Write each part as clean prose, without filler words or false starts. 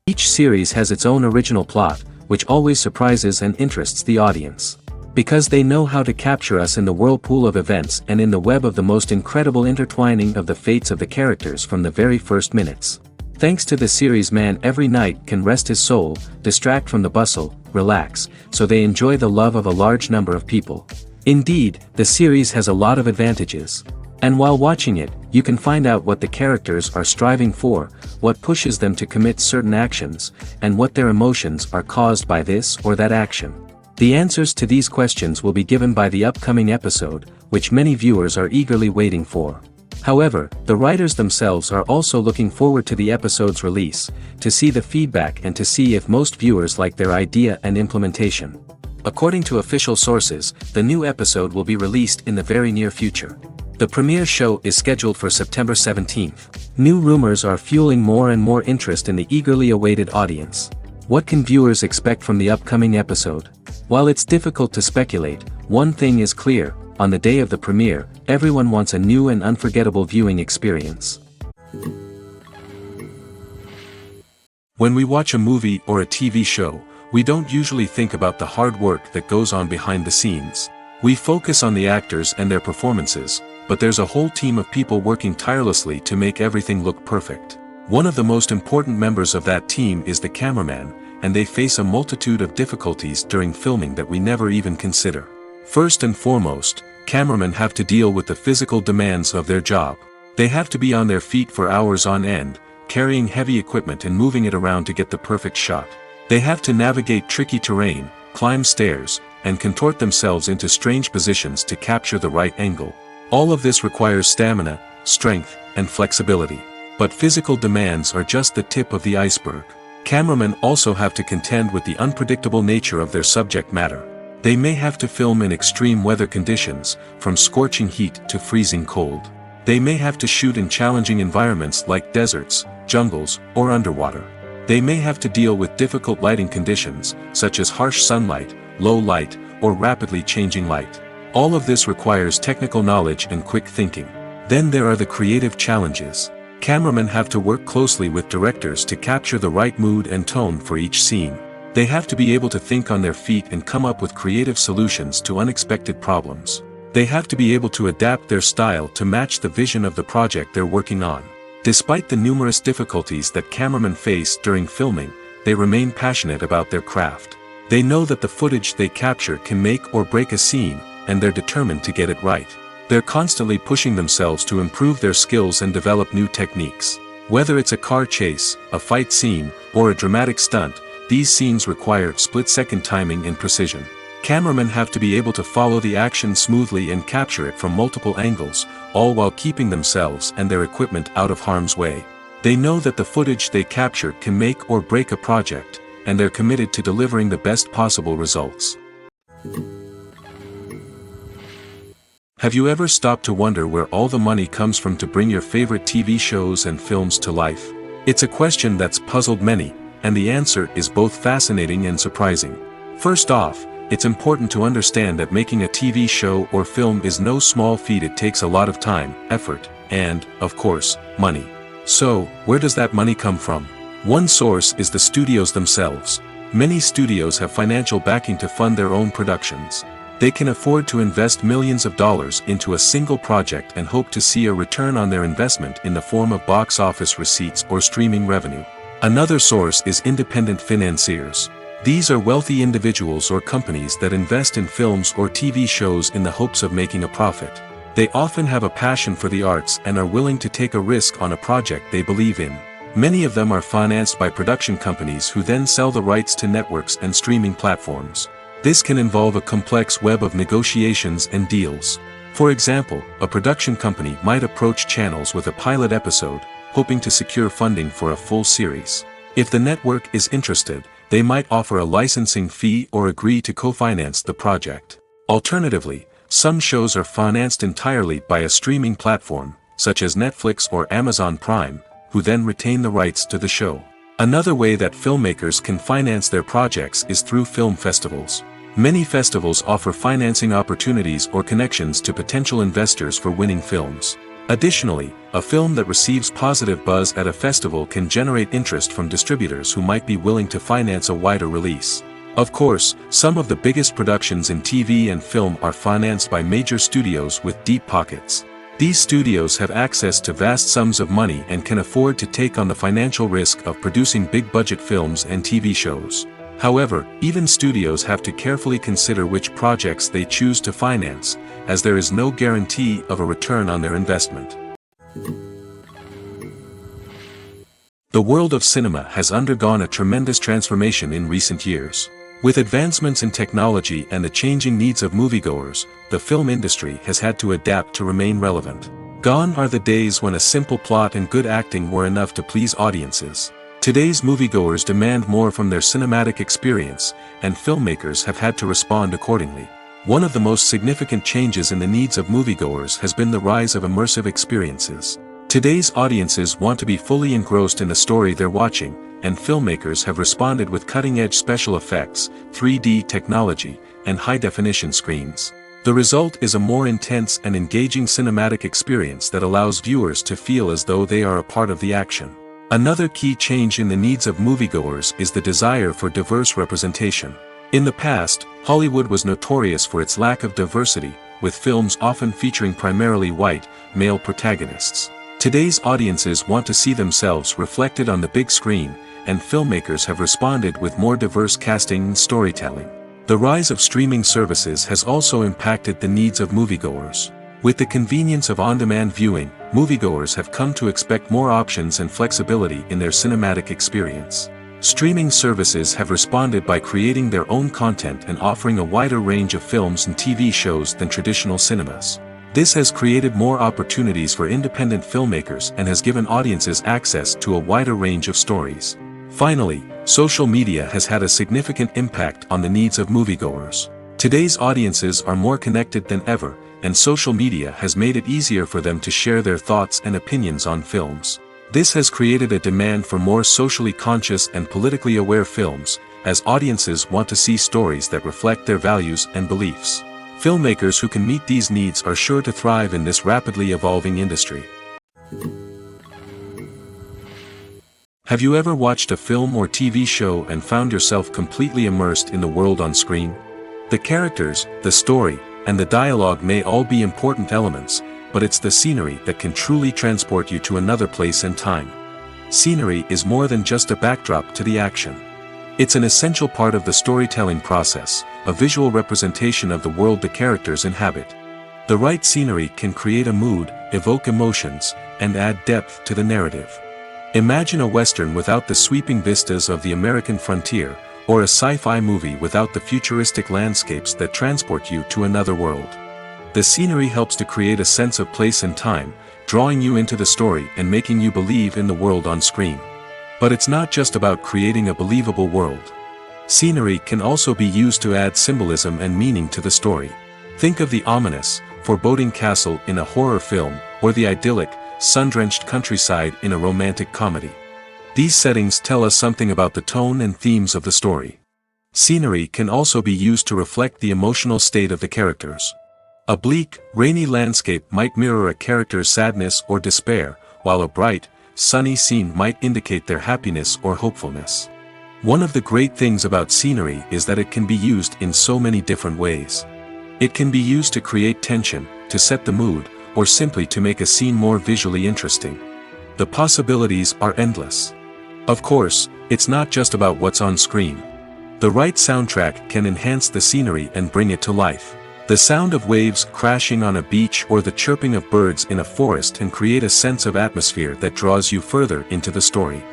Each series has its own original plot, which always surprises and interests the audience. Because they know how to capture us in the whirlpool of events and in the web of the most incredible intertwining of the fates of the characters from the very first minutes. Thanks to the series, man every night can rest his soul, distract from the bustle, relax, so they enjoy the love of a large number of people. Indeed, the series has a lot of advantages. And while watching it, you can find out what the characters are striving for, what pushes them to commit certain actions, and what their emotions are caused by this or that action. The answers to these questions will be given by the upcoming episode, which many viewers are eagerly waiting for. However, the writers themselves are also looking forward to the episode's release, to see the feedback and to see if most viewers like their idea and implementation. According to official sources, the new episode will be released in the very near future. The premiere show is scheduled for September 17th. New rumors are fueling more and more interest in the eagerly awaited audience. What can viewers expect from the upcoming episode? While it's difficult to speculate, one thing is clear: on the day of the premiere, everyone wants a new and unforgettable viewing experience. When we watch a movie or a TV show, we don't usually think about the hard work that goes on behind the scenes. We focus on the actors and their performances, but there's a whole team of people working tirelessly to make everything look perfect. One of the most important members of that team is the cameraman, and they face a multitude of difficulties during filming that we never even consider. First and foremost, cameramen have to deal with the physical demands of their job. They have to be on their feet for hours on end, carrying heavy equipment and moving it around to get the perfect shot. They have to navigate tricky terrain, climb stairs, and contort themselves into strange positions to capture the right angle. All of this requires stamina, strength, and flexibility. But physical demands are just the tip of the iceberg. Cameramen also have to contend with the unpredictable nature of their subject matter. They may have to film in extreme weather conditions, from scorching heat to freezing cold. They may have to shoot in challenging environments like deserts, jungles, or underwater. They may have to deal with difficult lighting conditions, such as harsh sunlight, low light, or rapidly changing light. All of this requires technical knowledge and quick thinking. Then there are the creative challenges. Cameramen have to work closely with directors to capture the right mood and tone for each scene. They have to be able to think on their feet and come up with creative solutions to unexpected problems. They have to be able to adapt their style to match the vision of the project they're working on. Despite the numerous difficulties that cameramen face during filming, they remain passionate about their craft. They know that the footage they capture can make or break a scene, and they're determined to get it right. They're constantly pushing themselves to improve their skills and develop new techniques. Whether it's a car chase, a fight scene, or a dramatic stunt, these scenes require split-second timing and precision. Cameramen have to be able to follow the action smoothly and capture it from multiple angles, all while keeping themselves and their equipment out of harm's way. They know that the footage they capture can make or break a project, and they're committed to delivering the best possible results. Have you ever stopped to wonder where all the money comes from to bring your favorite TV shows and films to life? It's a question that's puzzled many, and the answer is both fascinating and surprising. First off, it's important to understand that making a TV show or film is no small feat. It takes a lot of time, effort, and, of course, money. So, where does that money come from? One source is the studios themselves. Many studios have financial backing to fund their own productions. They can afford to invest millions of dollars into a single project and hope to see a return on their investment in the form of box office receipts or streaming revenue. Another source is independent financiers. These are wealthy individuals or companies that invest in films or TV shows in the hopes of making a profit. They often have a passion for the arts and are willing to take a risk on a project they believe in. Many of them are financed by production companies who then sell the rights to networks and streaming platforms. This can involve a complex web of negotiations and deals. For example, a production company might approach channels with a pilot episode, hoping to secure funding for a full series. If the network is interested, they might offer a licensing fee or agree to co-finance the project. Alternatively, some shows are financed entirely by a streaming platform, such as Netflix or Amazon Prime, who then retain the rights to the show. Another way that filmmakers can finance their projects is through film festivals. Many festivals offer financing opportunities or connections to potential investors for winning films. Additionally, a film that receives positive buzz at a festival can generate interest from distributors who might be willing to finance a wider release. Of course, some of the biggest productions in TV and film are financed by major studios with deep pockets. These studios have access to vast sums of money and can afford to take on the financial risk of producing big-budget films and TV shows. However, even studios have to carefully consider which projects they choose to finance, as there is no guarantee of a return on their investment. The world of cinema has undergone a tremendous transformation in recent years. With advancements in technology and the changing needs of moviegoers, the film industry has had to adapt to remain relevant. Gone are the days when a simple plot and good acting were enough to please audiences. Today's moviegoers demand more from their cinematic experience, and filmmakers have had to respond accordingly. One of the most significant changes in the needs of moviegoers has been the rise of immersive experiences. Today's audiences want to be fully engrossed in the story they're watching, and filmmakers have responded with cutting-edge special effects, 3D technology, and high-definition screens. The result is a more intense and engaging cinematic experience that allows viewers to feel as though they are a part of the action. Another key change in the needs of moviegoers is the desire for diverse representation. In the past, Hollywood was notorious for its lack of diversity, with films often featuring primarily white, male protagonists. Today's audiences want to see themselves reflected on the big screen, and filmmakers have responded with more diverse casting and storytelling. The rise of streaming services has also impacted the needs of moviegoers. With the convenience of on-demand viewing, moviegoers have come to expect more options and flexibility in their cinematic experience. Streaming services have responded by creating their own content and offering a wider range of films and TV shows than traditional cinemas. This has created more opportunities for independent filmmakers and has given audiences access to a wider range of stories. Finally, social media has had a significant impact on the needs of moviegoers. Today's audiences are more connected than ever, and social media has made it easier for them to share their thoughts and opinions on films. This has created a demand for more socially conscious and politically aware films, as audiences want to see stories that reflect their values and beliefs. Filmmakers who can meet these needs are sure to thrive in this rapidly evolving industry. Have you ever watched a film or TV show and found yourself completely immersed in the world on screen? The characters, the story, and the dialogue may all be important elements, but it's the scenery that can truly transport you to another place and time. Scenery is more than just a backdrop to the action. It's an essential part of the storytelling process, a visual representation of the world the characters inhabit. The right scenery can create a mood, evoke emotions, and add depth to the narrative. Imagine a Western without the sweeping vistas of the American frontier, or a sci-fi movie without the futuristic landscapes that transport you to another world. The scenery helps to create a sense of place and time, drawing you into the story and making you believe in the world on screen. But it's not just about creating a believable world. Scenery can also be used to add symbolism and meaning to the story. Think of the ominous, foreboding castle in a horror film, or the idyllic, sun-drenched countryside in a romantic comedy. These settings tell us something about the tone and themes of the story. Scenery can also be used to reflect the emotional state of the characters. A bleak, rainy landscape might mirror a character's sadness or despair, while a bright, sunny scene might indicate their happiness or hopefulness. One of the great things about scenery is that it can be used in so many different ways. It can be used to create tension, to set the mood, or simply to make a scene more visually interesting. The possibilities are endless. Of course, it's not just about what's on screen. The right soundtrack can enhance the scenery and bring it to life. The sound of waves crashing on a beach or the chirping of birds in a forest can create a sense of atmosphere that draws you further into the story.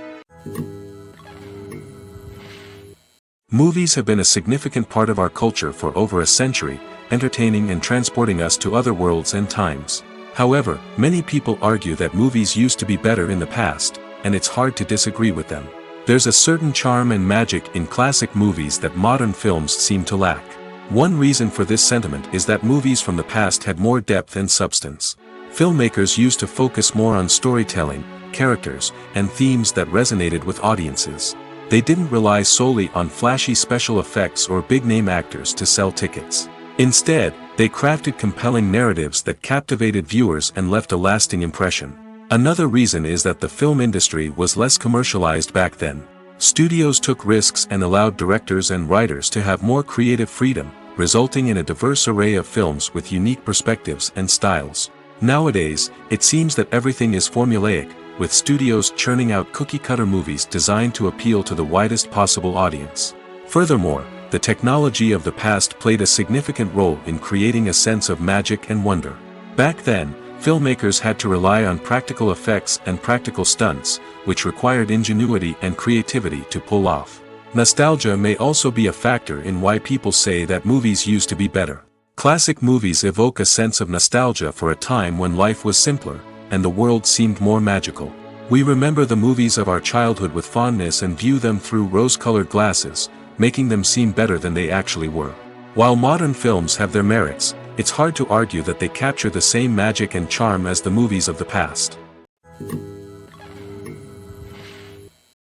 Movies have been a significant part of our culture for over a century, entertaining and transporting us to other worlds and times. However, many people argue that movies used to be better in the past, and it's hard to disagree with them. There's a certain charm and magic in classic movies that modern films seem to lack. One reason for this sentiment is that movies from the past had more depth and substance. Filmmakers used to focus more on storytelling, characters, and themes that resonated with audiences. They didn't rely solely on flashy special effects or big-name actors to sell tickets. Instead, they crafted compelling narratives that captivated viewers and left a lasting impression. Another reason is that the film industry was less commercialized back then. Studios took risks and allowed directors and writers to have more creative freedom, resulting in a diverse array of films with unique perspectives and styles. Nowadays, it seems that everything is formulaic, with studios churning out cookie-cutter movies designed to appeal to the widest possible audience. Furthermore, the technology of the past played a significant role in creating a sense of magic and wonder. Back then, filmmakers had to rely on practical effects and practical stunts, which required ingenuity and creativity to pull off. Nostalgia may also be a factor in why people say that movies used to be better. Classic movies evoke a sense of nostalgia for a time when life was simpler, and the world seemed more magical. We remember the movies of our childhood with fondness and view them through rose-colored glasses, making them seem better than they actually were. While modern films have their merits, it's hard to argue that they capture the same magic and charm as the movies of the past.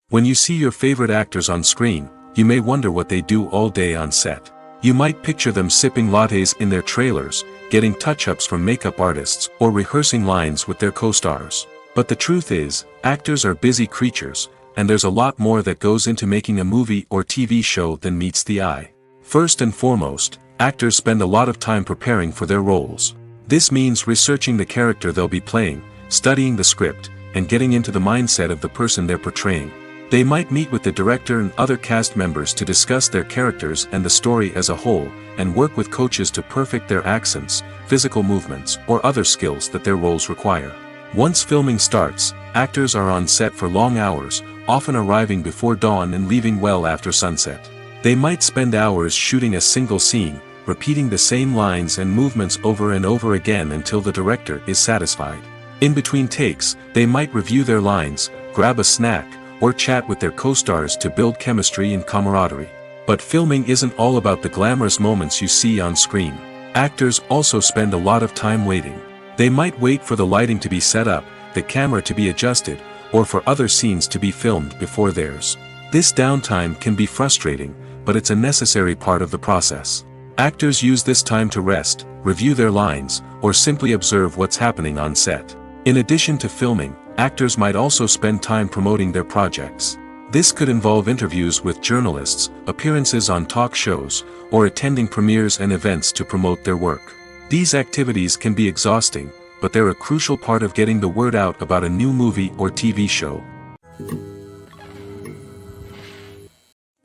When you see your favorite actors on screen, you may wonder what they do all day on set. You might picture them sipping lattes in their trailers, getting touch-ups from makeup artists, or rehearsing lines with their co-stars. But the truth is, actors are busy creatures, and there's a lot more that goes into making a movie or TV show than meets the eye. First and foremost, actors spend a lot of time preparing for their roles. This means researching the character they'll be playing, studying the script, and getting into the mindset of the person they're portraying. They might meet with the director and other cast members to discuss their characters and the story as a whole, and work with coaches to perfect their accents, physical movements, or other skills that their roles require. Once filming starts, actors are on set for long hours, often arriving before dawn and leaving well after sunset. They might spend hours shooting a single scene, repeating the same lines and movements over and over again until the director is satisfied. In between takes, they might review their lines, grab a snack, or chat with their co-stars to build chemistry and camaraderie. But filming isn't all about the glamorous moments you see on screen. Actors also spend a lot of time waiting. They might wait for the lighting to be set up, the camera to be adjusted, or for other scenes to be filmed before theirs. This downtime can be frustrating, but it's a necessary part of the process. Actors use this time to rest, review their lines, or simply observe what's happening on set. In addition to filming, actors might also spend time promoting their projects. This could involve interviews with journalists, appearances on talk shows, or attending premieres and events to promote their work. These activities can be exhausting, but they're a crucial part of getting the word out about a new movie or TV show.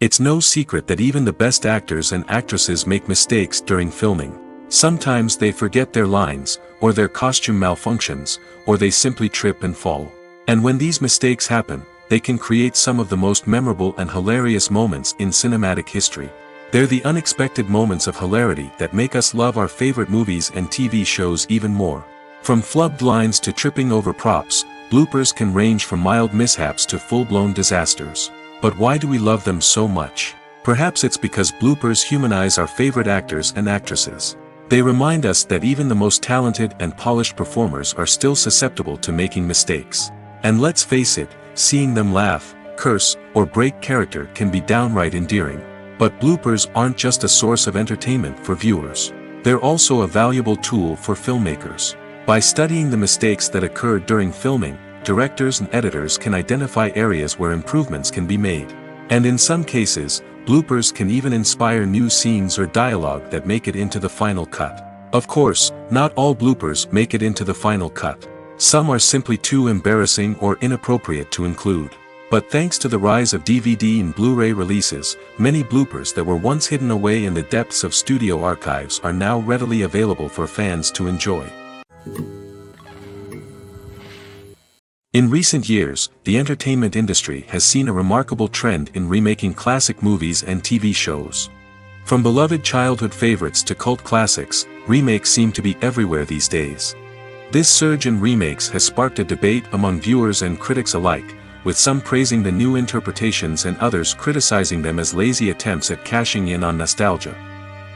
It's no secret that even the best actors and actresses make mistakes during filming. Sometimes they forget their lines, or their costume malfunctions, or they simply trip and fall. And when these mistakes happen, they can create some of the most memorable and hilarious moments in cinematic history. They're the unexpected moments of hilarity that make us love our favorite movies and TV shows even more. From flubbed lines to tripping over props, bloopers can range from mild mishaps to full-blown disasters. But why do we love them so much? Perhaps it's because bloopers humanize our favorite actors and actresses. They remind us that even the most talented and polished performers are still susceptible to making mistakes. And let's face it, seeing them laugh, curse, or break character can be downright endearing. But bloopers aren't just a source of entertainment for viewers. They're also a valuable tool for filmmakers. By studying the mistakes that occurred during filming, directors and editors can identify areas where improvements can be made. And in some cases, bloopers can even inspire new scenes or dialogue that make it into the final cut. Of course, not all bloopers make it into the final cut. Some are simply too embarrassing or inappropriate to include. But thanks to the rise of DVD and Blu-ray releases, many bloopers that were once hidden away in the depths of studio archives are now readily available for fans to enjoy. In recent years, the entertainment industry has seen a remarkable trend in remaking classic movies and TV shows. From beloved childhood favorites to cult classics, remakes seem to be everywhere these days. This surge in remakes has sparked a debate among viewers and critics alike, with some praising the new interpretations and others criticizing them as lazy attempts at cashing in on nostalgia.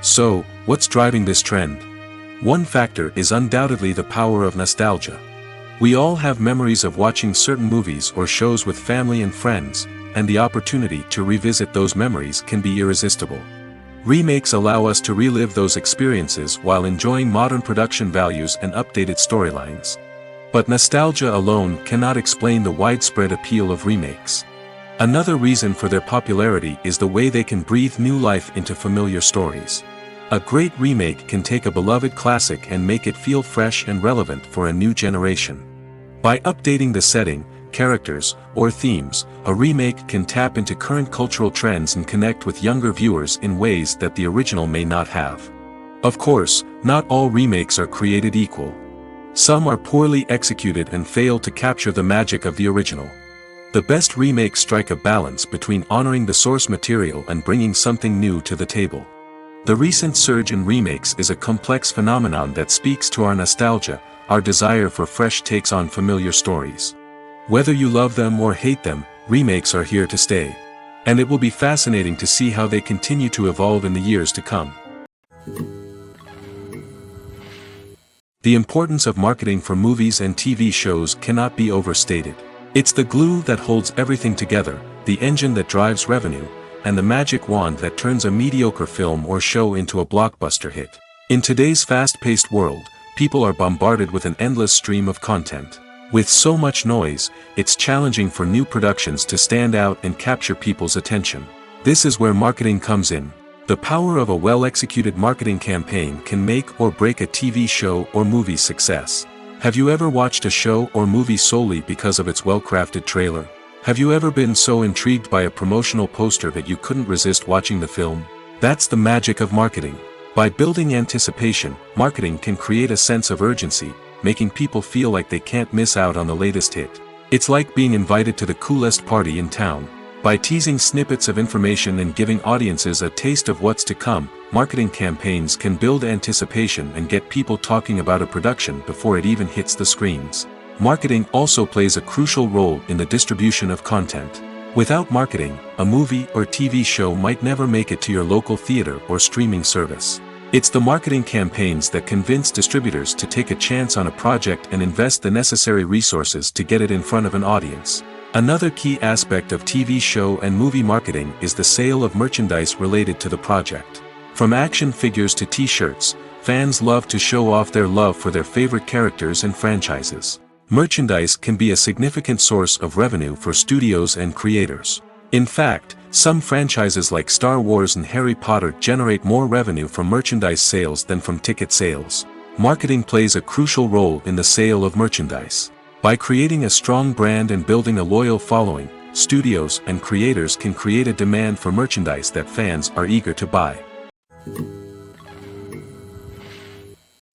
So, what's driving this trend? One factor is undoubtedly the power of nostalgia. We all have memories of watching certain movies or shows with family and friends, and the opportunity to revisit those memories can be irresistible. Remakes allow us to relive those experiences while enjoying modern production values and updated storylines. But nostalgia alone cannot explain the widespread appeal of remakes. Another reason for their popularity is the way they can breathe new life into familiar stories. A great remake can take a beloved classic and make it feel fresh and relevant for a new generation. By updating the setting, characters, or themes, a remake can tap into current cultural trends and connect with younger viewers in ways that the original may not have. Of course, not all remakes are created equal. Some are poorly executed and fail to capture the magic of the original. The best remakes strike a balance between honoring the source material and bringing something new to the table. The recent surge in remakes is a complex phenomenon that speaks to our nostalgia, our desire for fresh takes on familiar stories. Whether you love them or hate them, remakes are here to stay. And it will be fascinating to see how they continue to evolve in the years to come. The importance of marketing for movies and TV shows cannot be overstated. It's the glue that holds everything together, the engine that drives revenue, and the magic wand that turns a mediocre film or show into a blockbuster hit. In today's fast-paced world, people are bombarded with an endless stream of content. With so much noise, it's challenging for new productions to stand out and capture people's attention. This is where marketing comes in. The power of a well-executed marketing campaign can make or break a TV show or movie's success. Have you ever watched a show or movie solely because of its well-crafted trailer? Have you ever been so intrigued by a promotional poster that you couldn't resist watching the film? That's the magic of marketing. By building anticipation, marketing can create a sense of urgency, making people feel like they can't miss out on the latest hit. It's like being invited to the coolest party in town. By teasing snippets of information and giving audiences a taste of what's to come, marketing campaigns can build anticipation and get people talking about a production before it even hits the screens. Marketing also plays a crucial role in the distribution of content. Without marketing, a movie or TV show might never make it to your local theater or streaming service. It's the marketing campaigns that convince distributors to take a chance on a project and invest the necessary resources to get it in front of an audience. Another key aspect of TV show and movie marketing is the sale of merchandise related to the project. From action figures to t-shirts, fans love to show off their love for their favorite characters and franchises. Merchandise can be a significant source of revenue for studios and creators. In fact, some franchises like Star Wars and Harry Potter generate more revenue from merchandise sales than from ticket sales. Marketing plays a crucial role in the sale of merchandise. By creating a strong brand and building a loyal following, studios and creators can create a demand for merchandise that fans are eager to buy.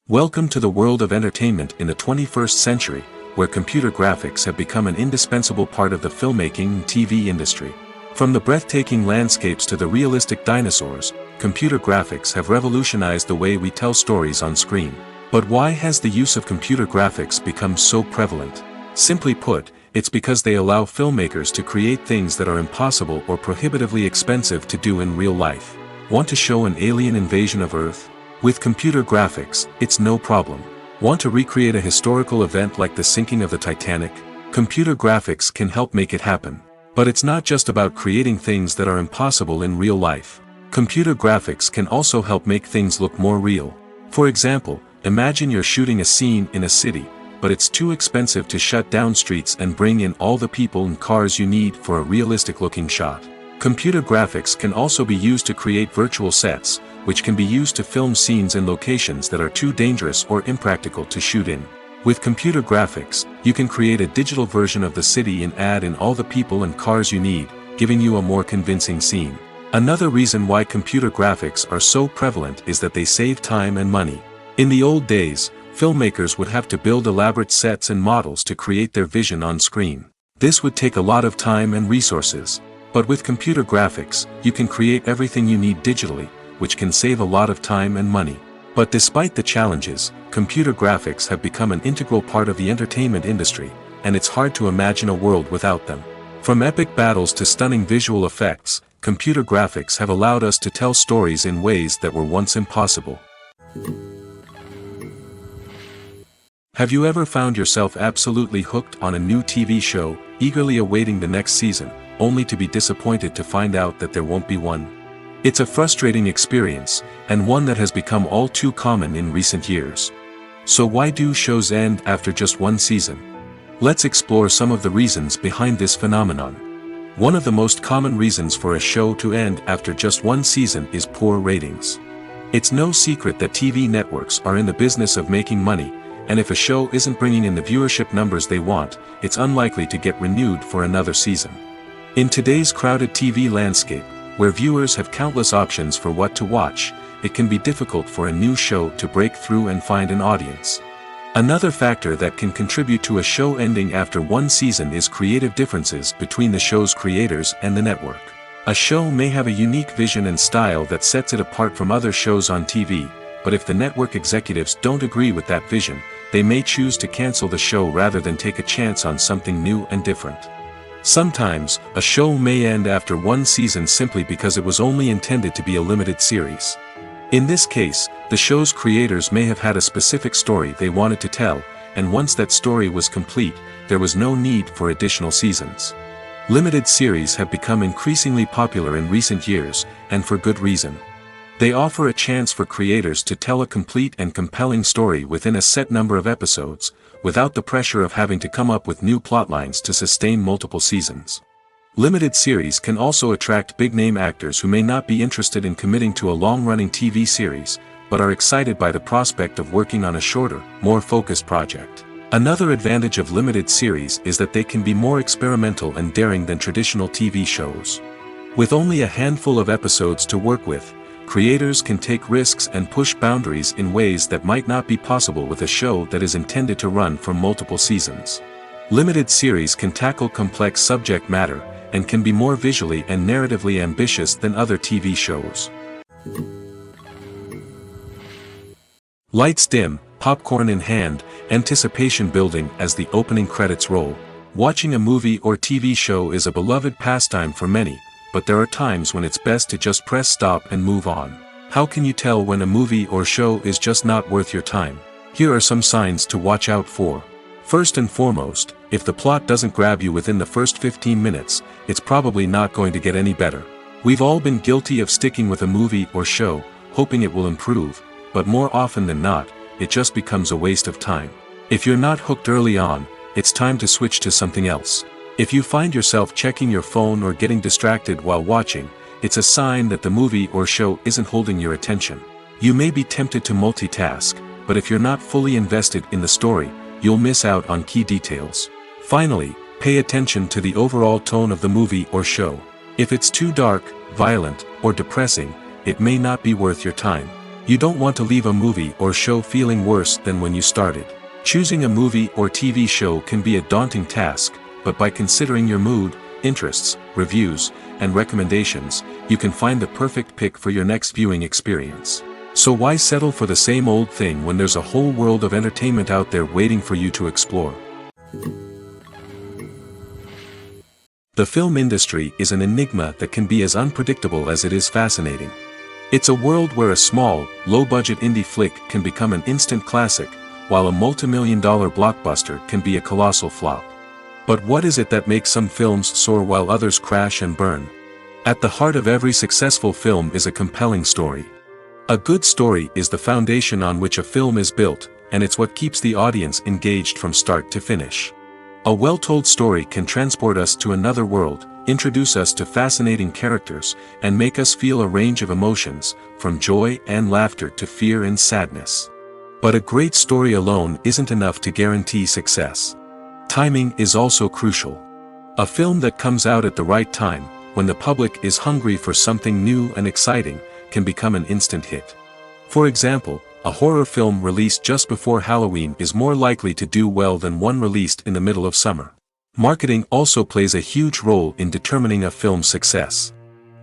Welcome to the world of entertainment in the 21st century, where computer graphics have become an indispensable part of the filmmaking and TV industry. From the breathtaking landscapes to the realistic dinosaurs, computer graphics have revolutionized the way we tell stories on screen. But why has the use of computer graphics become so prevalent? Simply put, it's because they allow filmmakers to create things that are impossible or prohibitively expensive to do in real life. Want to show an alien invasion of Earth? With computer graphics, it's no problem. Want to recreate a historical event like the sinking of the Titanic? Computer graphics can help make it happen. But it's not just about creating things that are impossible in real life. Computer graphics can also help make things look more real. For example, imagine you're shooting a scene in a city, but it's too expensive to shut down streets and bring in all the people and cars you need for a realistic-looking shot. Computer graphics can also be used to create virtual sets, which can be used to film scenes in locations that are too dangerous or impractical to shoot in. With computer graphics, you can create a digital version of the city and add in all the people and cars you need, giving you a more convincing scene. Another reason why computer graphics are so prevalent is that they save time and money. In the old days, filmmakers would have to build elaborate sets and models to create their vision on screen. This would take a lot of time and resources. But with computer graphics, you can create everything you need digitally, which can save a lot of time and money. But despite the challenges, computer graphics have become an integral part of the entertainment industry, and it's hard to imagine a world without them. From epic battles to stunning visual effects, computer graphics have allowed us to tell stories in ways that were once impossible. Have you ever found yourself absolutely hooked on a new TV show, eagerly awaiting the next season, only to be disappointed to find out that there won't be one? It's a frustrating experience, and one that has become all too common in recent years. So why do shows end after just one season? Let's explore some of the reasons behind this phenomenon. One of the most common reasons for a show to end after just one season is poor ratings. It's no secret that TV networks are in the business of making money, and if a show isn't bringing in the viewership numbers they want, it's unlikely to get renewed for another season. In today's crowded TV landscape, where viewers have countless options for what to watch, it can be difficult for a new show to break through and find an audience. Another factor that can contribute to a show ending after one season is creative differences between the show's creators and the network. A show may have a unique vision and style that sets it apart from other shows on TV, but if the network executives don't agree with that vision, they may choose to cancel the show rather than take a chance on something new and different. Sometimes, a show may end after one season simply because it was only intended to be a limited series. In this case, the show's creators may have had a specific story they wanted to tell, and once that story was complete, there was no need for additional seasons. Limited series have become increasingly popular in recent years, and for good reason. They offer a chance for creators to tell a complete and compelling story within a set number of episodes, without the pressure of having to come up with new plotlines to sustain multiple seasons. Limited series can also attract big-name actors who may not be interested in committing to a long-running TV series, but are excited by the prospect of working on a shorter, more focused project. Another advantage of limited series is that they can be more experimental and daring than traditional TV shows. With only a handful of episodes to work with, creators can take risks and push boundaries in ways that might not be possible with a show that is intended to run for multiple seasons. Limited series can tackle complex subject matter, and can be more visually and narratively ambitious than other TV shows. Lights dim, popcorn in hand, anticipation building as the opening credits roll. Watching a movie or TV show is a beloved pastime for many, but there are times when it's best to just press stop and move on. How can you tell when a movie or show is just not worth your time? Here are some signs to watch out for. First and foremost, if the plot doesn't grab you within the first 15 minutes, it's probably not going to get any better. We've all been guilty of sticking with a movie or show, hoping it will improve, but more often than not, it just becomes a waste of time. If you're not hooked early on, it's time to switch to something else. If you find yourself checking your phone or getting distracted while watching, it's a sign that the movie or show isn't holding your attention. You may be tempted to multitask, but if you're not fully invested in the story, you'll miss out on key details. Finally, pay attention to the overall tone of the movie or show. If it's too dark, violent, or depressing, it may not be worth your time. You don't want to leave a movie or show feeling worse than when you started. Choosing a movie or TV show can be a daunting task, but by considering your mood, interests, reviews, and recommendations, you can find the perfect pick for your next viewing experience. So why settle for the same old thing when there's a whole world of entertainment out there waiting for you to explore? The film industry is an enigma that can be as unpredictable as it is fascinating. It's a world where a small, low-budget indie flick can become an instant classic, while a multi-million-dollar blockbuster can be a colossal flop. But what is it that makes some films soar while others crash and burn? At the heart of every successful film is a compelling story. A good story is the foundation on which a film is built, and it's what keeps the audience engaged from start to finish. A well-told story can transport us to another world, introduce us to fascinating characters, and make us feel a range of emotions, from joy and laughter to fear and sadness. But a great story alone isn't enough to guarantee success. Timing is also crucial. A film that comes out at the right time, when the public is hungry for something new and exciting, can become an instant hit. For example, a horror film released just before Halloween is more likely to do well than one released in the middle of summer. Marketing also plays a huge role in determining a film's success.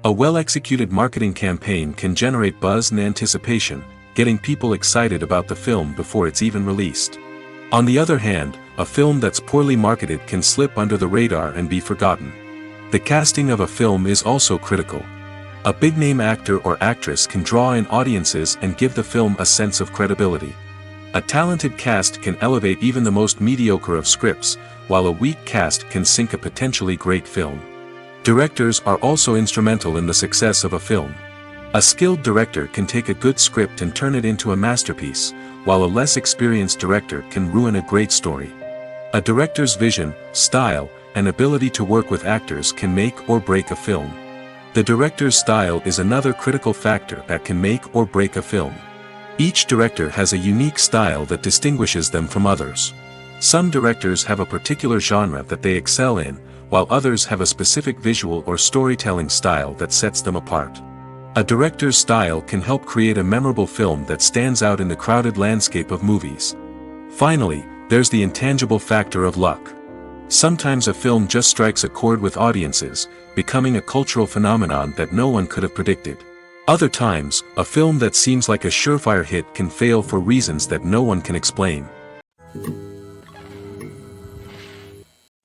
A well-executed marketing campaign can generate buzz and anticipation, getting people excited about the film before it's even released. On the other hand, a film that's poorly marketed can slip under the radar and be forgotten. The casting of a film is also critical. A big-name actor or actress can draw in audiences and give the film a sense of credibility. A talented cast can elevate even the most mediocre of scripts, while a weak cast can sink a potentially great film. Directors are also instrumental in the success of a film. A skilled director can take a good script and turn it into a masterpiece, while a less experienced director can ruin a great story. A director's vision, style, and ability to work with actors can make or break a film. The director's style is another critical factor that can make or break a film. Each director has a unique style that distinguishes them from others. Some directors have a particular genre that they excel in, while others have a specific visual or storytelling style that sets them apart. A director's style can help create a memorable film that stands out in the crowded landscape of movies. Finally, there's the intangible factor of luck. Sometimes a film just strikes a chord with audiences, becoming a cultural phenomenon that no one could have predicted. Other times, a film that seems like a surefire hit can fail for reasons that no one can explain.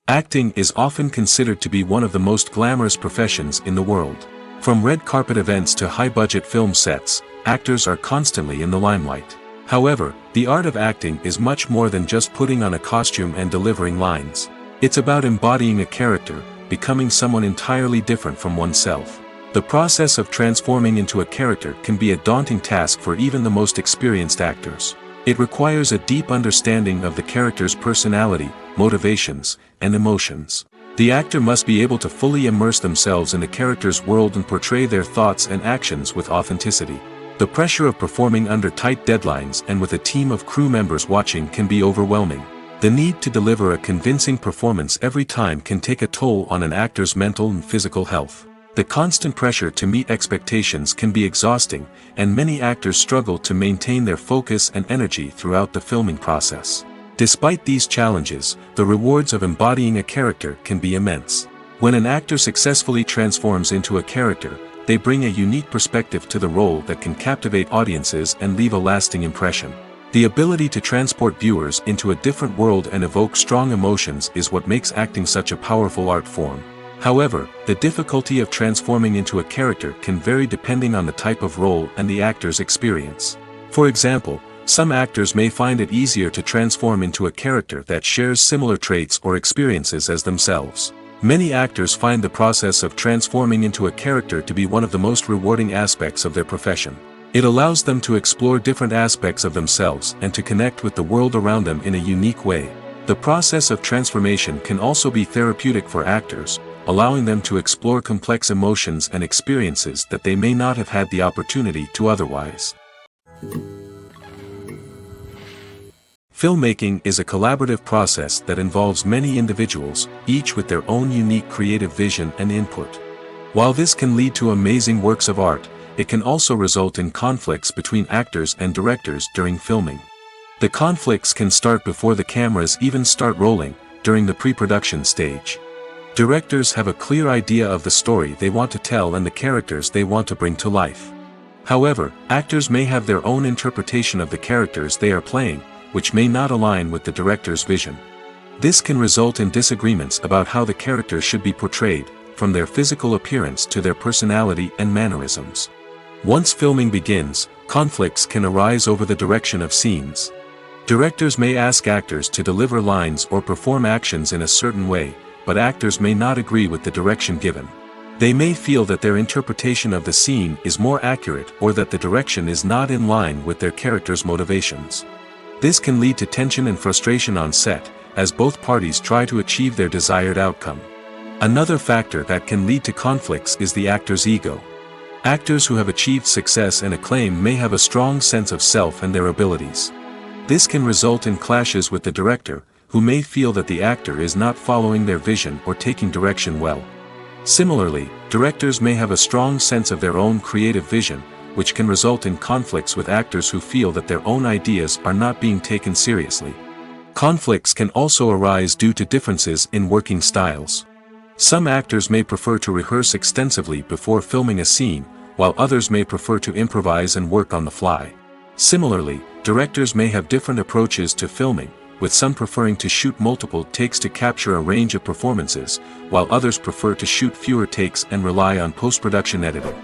Acting is often considered to be one of the most glamorous professions in the world. From red carpet events to high-budget film sets, actors are constantly in the limelight. However, the art of acting is much more than just putting on a costume and delivering lines. It's about embodying a character, becoming someone entirely different from oneself. The process of transforming into a character can be a daunting task for even the most experienced actors. It requires a deep understanding of the character's personality, motivations, and emotions. The actor must be able to fully immerse themselves in the character's world and portray their thoughts and actions with authenticity. The pressure of performing under tight deadlines and with a team of crew members watching can be overwhelming. The need to deliver a convincing performance every time can take a toll on an actor's mental and physical health. The constant pressure to meet expectations can be exhausting, and many actors struggle to maintain their focus and energy throughout the filming process. Despite these challenges, the rewards of embodying a character can be immense. When an actor successfully transforms into a character, they bring a unique perspective to the role that can captivate audiences and leave a lasting impression. The ability to transport viewers into a different world and evoke strong emotions is what makes acting such a powerful art form. However, the difficulty of transforming into a character can vary depending on the type of role and the actor's experience. For example, some actors may find it easier to transform into a character that shares similar traits or experiences as themselves. Many actors find the process of transforming into a character to be one of the most rewarding aspects of their profession. It allows them to explore different aspects of themselves and to connect with the world around them in a unique way. The process of transformation can also be therapeutic for actors, allowing them to explore complex emotions and experiences that they may not have had the opportunity to otherwise. Filmmaking is a collaborative process that involves many individuals, each with their own unique creative vision and input. While this can lead to amazing works of art, it can also result in conflicts between actors and directors during filming. The conflicts can start before the cameras even start rolling, during the pre-production stage. Directors have a clear idea of the story they want to tell and the characters they want to bring to life. However, actors may have their own interpretation of the characters they are playing, which may not align with the director's vision. This can result in disagreements about how the characters should be portrayed, from their physical appearance to their personality and mannerisms. Once filming begins, conflicts can arise over the direction of scenes. Directors may ask actors to deliver lines or perform actions in a certain way, but actors may not agree with the direction given. They may feel that their interpretation of the scene is more accurate or that the direction is not in line with their character's motivations. This can lead to tension and frustration on set, as both parties try to achieve their desired outcome. Another factor that can lead to conflicts is the actor's ego. Actors who have achieved success and acclaim may have a strong sense of self and their abilities. This can result in clashes with the director, who may feel that the actor is not following their vision or taking direction well. Similarly, directors may have a strong sense of their own creative vision, which can result in conflicts with actors who feel that their own ideas are not being taken seriously. Conflicts can also arise due to differences in working styles. Some actors may prefer to rehearse extensively before filming a scene, while others may prefer to improvise and work on the fly. Similarly, directors may have different approaches to filming, with some preferring to shoot multiple takes to capture a range of performances, while others prefer to shoot fewer takes and rely on post-production editing.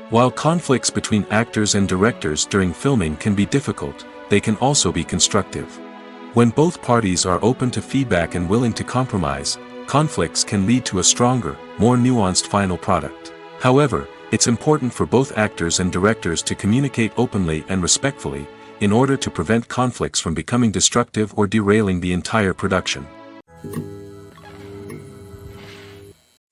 While conflicts between actors and directors during filming can be difficult, they can also be constructive. When both parties are open to feedback and willing to compromise, conflicts can lead to a stronger, more nuanced final product. However, it's important for both actors and directors to communicate openly and respectfully, in order to prevent conflicts from becoming destructive or derailing the entire production.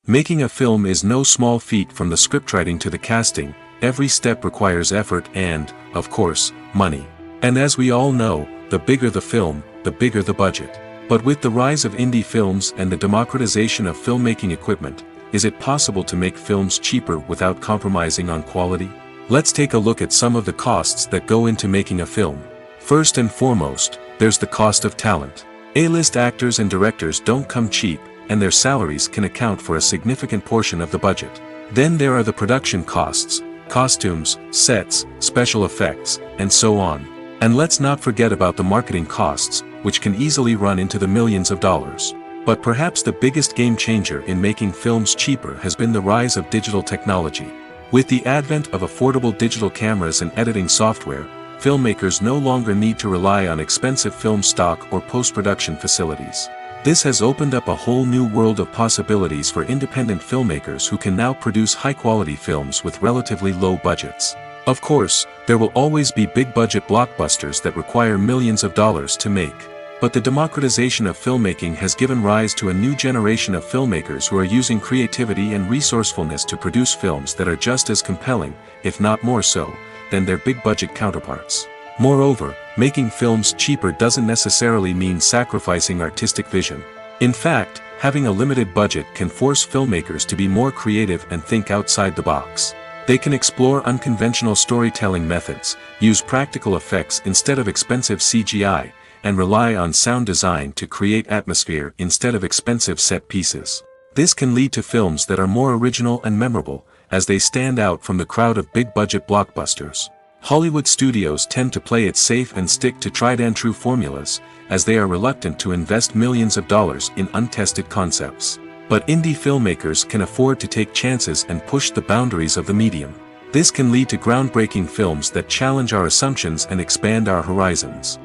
Making a film is no small feat. From the scriptwriting to the casting, every step requires effort and, of course, money. And as we all know, the bigger the film, the bigger the budget. But with the rise of indie films and the democratization of filmmaking equipment, is it possible to make films cheaper without compromising on quality? Let's take a look at some of the costs that go into making a film. First and foremost, there's the cost of talent. A-list actors and directors don't come cheap, and their salaries can account for a significant portion of the budget. Then there are the production costs, costumes, sets, special effects, and so on. And let's not forget about the marketing costs, which can easily run into the millions of dollars. But perhaps the biggest game changer in making films cheaper has been the rise of digital technology. With the advent of affordable digital cameras and editing software, filmmakers no longer need to rely on expensive film stock or post-production facilities. This has opened up a whole new world of possibilities for independent filmmakers who can now produce high-quality films with relatively low budgets. Of course, there will always be big-budget blockbusters that require millions of dollars to make. But the democratization of filmmaking has given rise to a new generation of filmmakers who are using creativity and resourcefulness to produce films that are just as compelling, if not more so, than their big-budget counterparts. Moreover, making films cheaper doesn't necessarily mean sacrificing artistic vision. In fact, having a limited budget can force filmmakers to be more creative and think outside the box. They can explore unconventional storytelling methods, use practical effects instead of expensive CGI, and rely on sound design to create atmosphere instead of expensive set pieces. This can lead to films that are more original and memorable, as they stand out from the crowd of big-budget blockbusters. Hollywood studios tend to play it safe and stick to tried-and-true formulas, as they are reluctant to invest millions of dollars in untested concepts. But indie filmmakers can afford to take chances and push the boundaries of the medium. This can lead to groundbreaking films that challenge our assumptions and expand our horizons.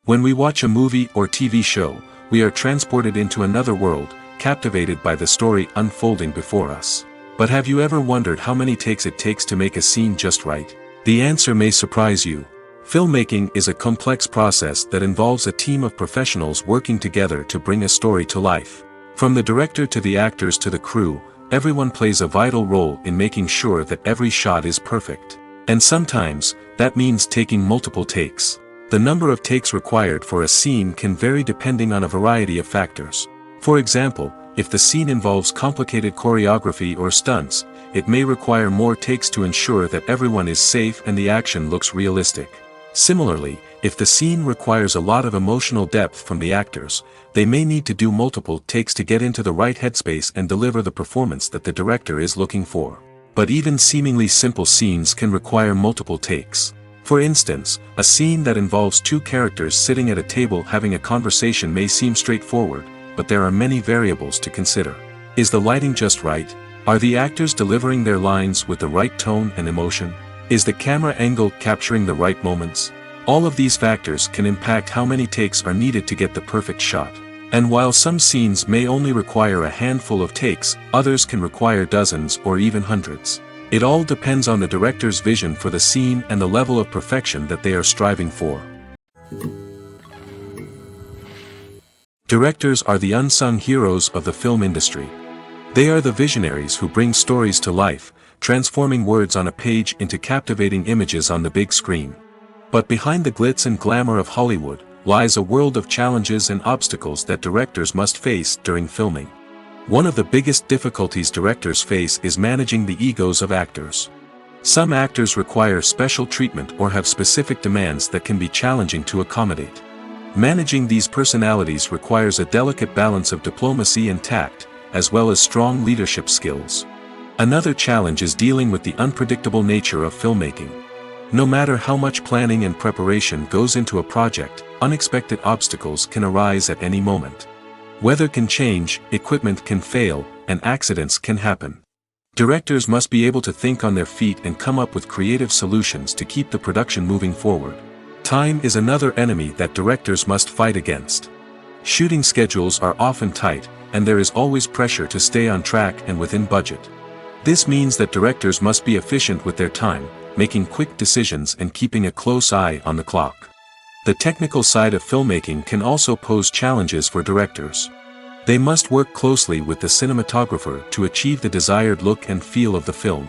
When we watch a movie or TV show, we are transported into another world, captivated by the story unfolding before us. But have you ever wondered how many takes it takes to make a scene just right? The answer may surprise you. Filmmaking is a complex process that involves a team of professionals working together to bring a story to life. From the director to the actors to the crew, everyone plays a vital role in making sure that every shot is perfect. And sometimes, that means taking multiple takes. The number of takes required for a scene can vary depending on a variety of factors. For example, if the scene involves complicated choreography or stunts, it may require more takes to ensure that everyone is safe and the action looks realistic. Similarly, if the scene requires a lot of emotional depth from the actors, they may need to do multiple takes to get into the right headspace and deliver the performance that the director is looking for. But even seemingly simple scenes can require multiple takes. For instance, a scene that involves two characters sitting at a table having a conversation may seem straightforward, but there are many variables to consider. Is the lighting just right? Are the actors delivering their lines with the right tone and emotion? Is the camera angle capturing the right moments? All of these factors can impact how many takes are needed to get the perfect shot. And while some scenes may only require a handful of takes, others can require dozens or even hundreds. It all depends on the director's vision for the scene and the level of perfection that they are striving for. Directors are the unsung heroes of the film industry. They are the visionaries who bring stories to life, transforming words on a page into captivating images on the big screen. But behind the glitz and glamour of Hollywood, lies a world of challenges and obstacles that directors must face during filming. One of the biggest difficulties directors face is managing the egos of actors. Some actors require special treatment or have specific demands that can be challenging to accommodate. Managing these personalities requires a delicate balance of diplomacy and tact, as well as strong leadership skills. Another challenge is dealing with the unpredictable nature of filmmaking. No matter how much planning and preparation goes into a project, unexpected obstacles can arise at any moment. Weather can change, equipment can fail, and accidents can happen. Directors must be able to think on their feet and come up with creative solutions to keep the production moving forward. Time is another enemy that directors must fight against. Shooting schedules are often tight, and there is always pressure to stay on track and within budget. This means that directors must be efficient with their time, making quick decisions and keeping a close eye on the clock. The technical side of filmmaking can also pose challenges for directors. They must work closely with the cinematographer to achieve the desired look and feel of the film.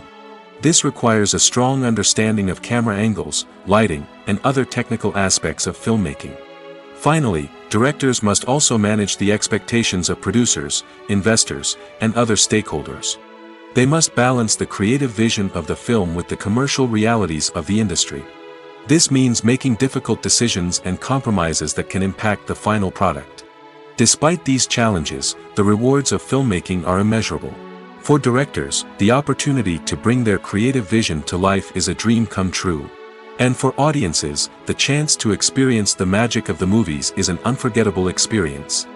This requires a strong understanding of camera angles, lighting, and other technical aspects of filmmaking. Finally, directors must also manage the expectations of producers, investors, and other stakeholders. They must balance the creative vision of the film with the commercial realities of the industry. This means making difficult decisions and compromises that can impact the final product. Despite these challenges, the rewards of filmmaking are immeasurable. For directors, the opportunity to bring their creative vision to life is a dream come true. And for audiences, the chance to experience the magic of the movies is an unforgettable experience.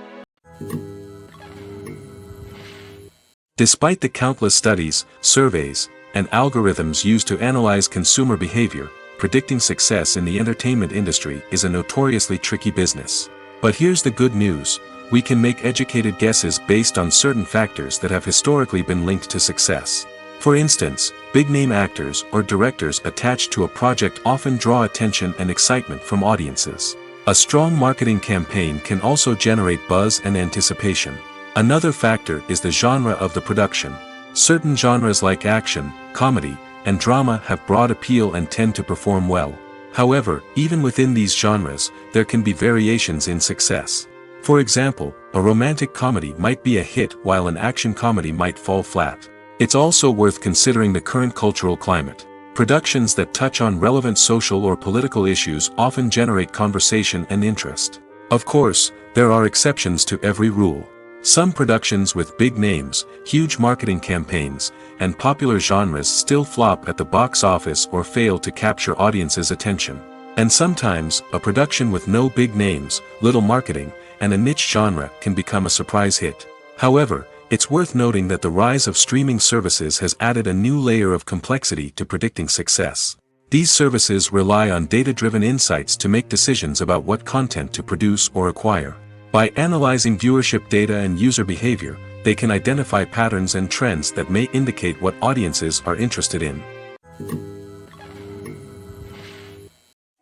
Despite the countless studies, surveys, and algorithms used to analyze consumer behavior, predicting success in the entertainment industry is a notoriously tricky business. But here's the good news: we can make educated guesses based on certain factors that have historically been linked to success. For instance, big-name actors or directors attached to a project often draw attention and excitement from audiences. A strong marketing campaign can also generate buzz and anticipation. Another factor is the genre of the production. Certain genres like action, comedy, and drama have broad appeal and tend to perform well. However, even within these genres, there can be variations in success. For example, a romantic comedy might be a hit while an action comedy might fall flat. It's also worth considering the current cultural climate. Productions that touch on relevant social or political issues often generate conversation and interest. Of course, there are exceptions to every rule. Some productions with big names, huge marketing campaigns, and popular genres still flop at the box office or fail to capture audiences' attention. And sometimes, a production with no big names, little marketing, and a niche genre can become a surprise hit. However, it's worth noting that the rise of streaming services has added a new layer of complexity to predicting success. These services rely on data-driven insights to make decisions about what content to produce or acquire. By analyzing viewership data and user behavior, they can identify patterns and trends that may indicate what audiences are interested in.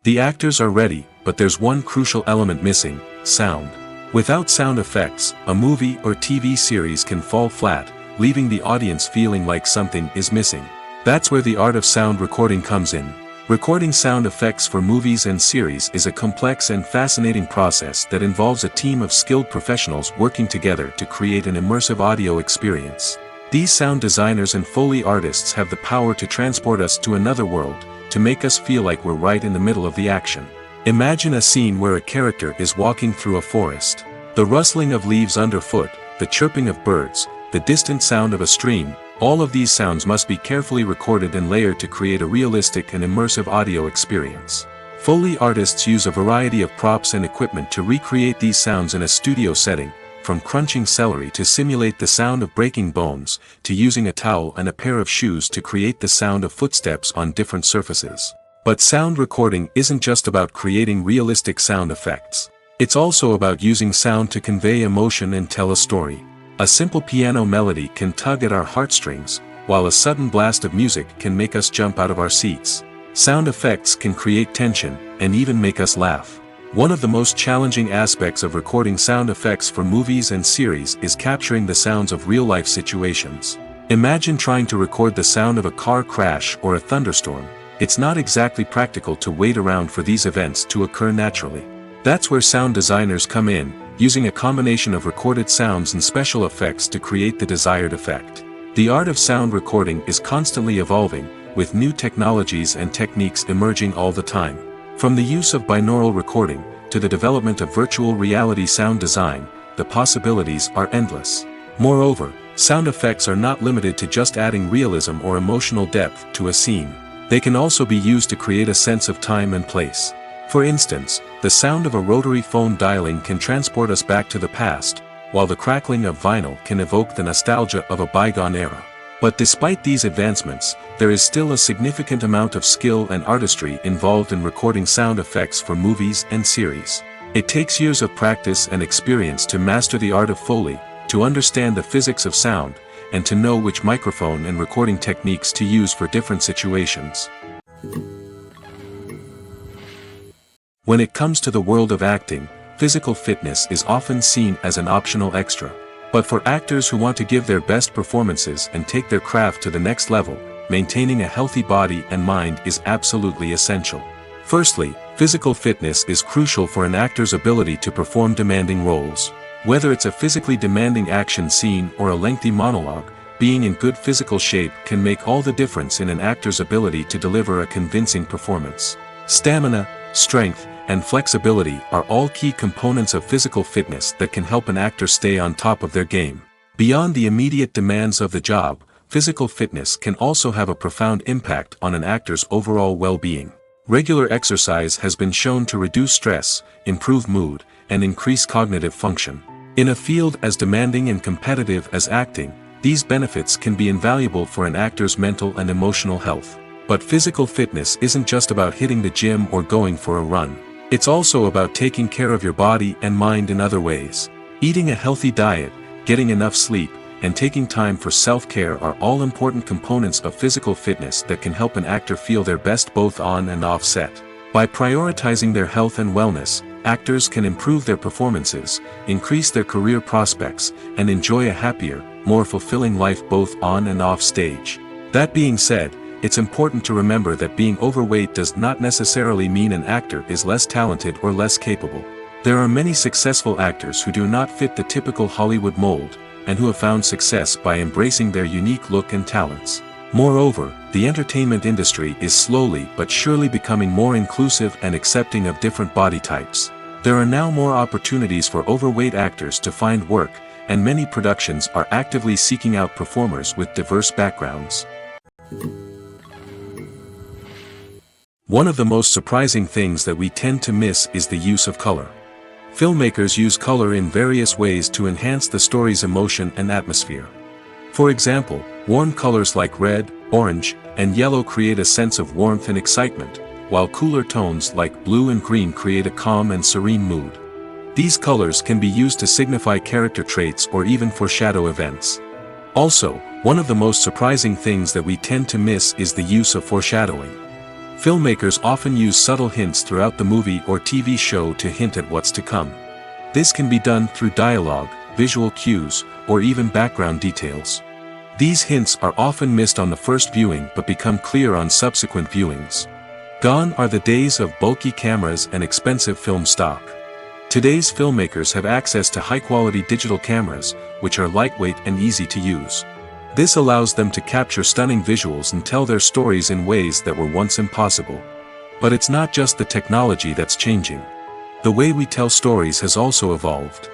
The actors are ready, but there's one crucial element missing: sound. Without sound effects, a movie or TV series can fall flat, leaving the audience feeling like something is missing. That's where the art of sound recording comes in. Recording sound effects for movies and series is a complex and fascinating process that involves a team of skilled professionals working together to create an immersive audio experience. These sound designers and Foley artists have the power to transport us to another world, to make us feel like we're right in the middle of the action. Imagine a scene where a character is walking through a forest. The rustling of leaves underfoot, the chirping of birds, the distant sound of a stream, all of these sounds must be carefully recorded and layered to create a realistic and immersive audio experience. Foley artists use a variety of props and equipment to recreate these sounds in a studio setting, from crunching celery to simulate the sound of breaking bones, to using a towel and a pair of shoes to create the sound of footsteps on different surfaces. But sound recording isn't just about creating realistic sound effects. It's also about using sound to convey emotion and tell a story. A simple piano melody can tug at our heartstrings, while a sudden blast of music can make us jump out of our seats. Sound effects can create tension, and even make us laugh. One of the most challenging aspects of recording sound effects for movies and series is capturing the sounds of real-life situations. Imagine trying to record the sound of a car crash or a thunderstorm. It's not exactly practical to wait around for these events to occur naturally. That's where sound designers come in, using a combination of recorded sounds and special effects to create the desired effect. The art of sound recording is constantly evolving, with new technologies and techniques emerging all the time. From the use of binaural recording, to the development of virtual reality sound design, the possibilities are endless. Moreover, sound effects are not limited to just adding realism or emotional depth to a scene. They can also be used to create a sense of time and place. For instance, the sound of a rotary phone dialing can transport us back to the past, while the crackling of vinyl can evoke the nostalgia of a bygone era. But despite these advancements, there is still a significant amount of skill and artistry involved in recording sound effects for movies and series. It takes years of practice and experience to master the art of Foley, to understand the physics of sound, and to know which microphone and recording techniques to use for different situations. When it comes to the world of acting, physical fitness is often seen as an optional extra. But for actors who want to give their best performances and take their craft to the next level, maintaining a healthy body and mind is absolutely essential. Firstly, physical fitness is crucial for an actor's ability to perform demanding roles. Whether it's a physically demanding action scene or a lengthy monologue, being in good physical shape can make all the difference in an actor's ability to deliver a convincing performance. Stamina, strength, and flexibility are all key components of physical fitness that can help an actor stay on top of their game. Beyond the immediate demands of the job, physical fitness can also have a profound impact on an actor's overall well-being. Regular exercise has been shown to reduce stress, improve mood, and increase cognitive function. In a field as demanding and competitive as acting, these benefits can be invaluable for an actor's mental and emotional health. But physical fitness isn't just about hitting the gym or going for a run. It's also about taking care of your body and mind in other ways. Eating a healthy diet, getting enough sleep, and taking time for self-care are all important components of physical fitness that can help an actor feel their best both on and off set. By prioritizing their health and wellness, actors can improve their performances, increase their career prospects, and enjoy a happier, more fulfilling life both on and off stage. That being said, it's important to remember that being overweight does not necessarily mean an actor is less talented or less capable. There are many successful actors who do not fit the typical Hollywood mold, and who have found success by embracing their unique look and talents. Moreover, the entertainment industry is slowly but surely becoming more inclusive and accepting of different body types. There are now more opportunities for overweight actors to find work, and many productions are actively seeking out performers with diverse backgrounds. One of the most surprising things that we tend to miss is the use of color. Filmmakers use color in various ways to enhance the story's emotion and atmosphere. For example, warm colors like red, orange, and yellow create a sense of warmth and excitement, while cooler tones like blue and green create a calm and serene mood. These colors can be used to signify character traits or even foreshadow events. Also, one of the most surprising things that we tend to miss is the use of foreshadowing. Filmmakers often use subtle hints throughout the movie or TV show to hint at what's to come. This can be done through dialogue, visual cues, or even background details. These hints are often missed on the first viewing but become clear on subsequent viewings. Gone are the days of bulky cameras and expensive film stock. Today's filmmakers have access to high-quality digital cameras, which are lightweight and easy to use. This allows them to capture stunning visuals and tell their stories in ways that were once impossible. But it's not just the technology that's changing. The way we tell stories has also evolved.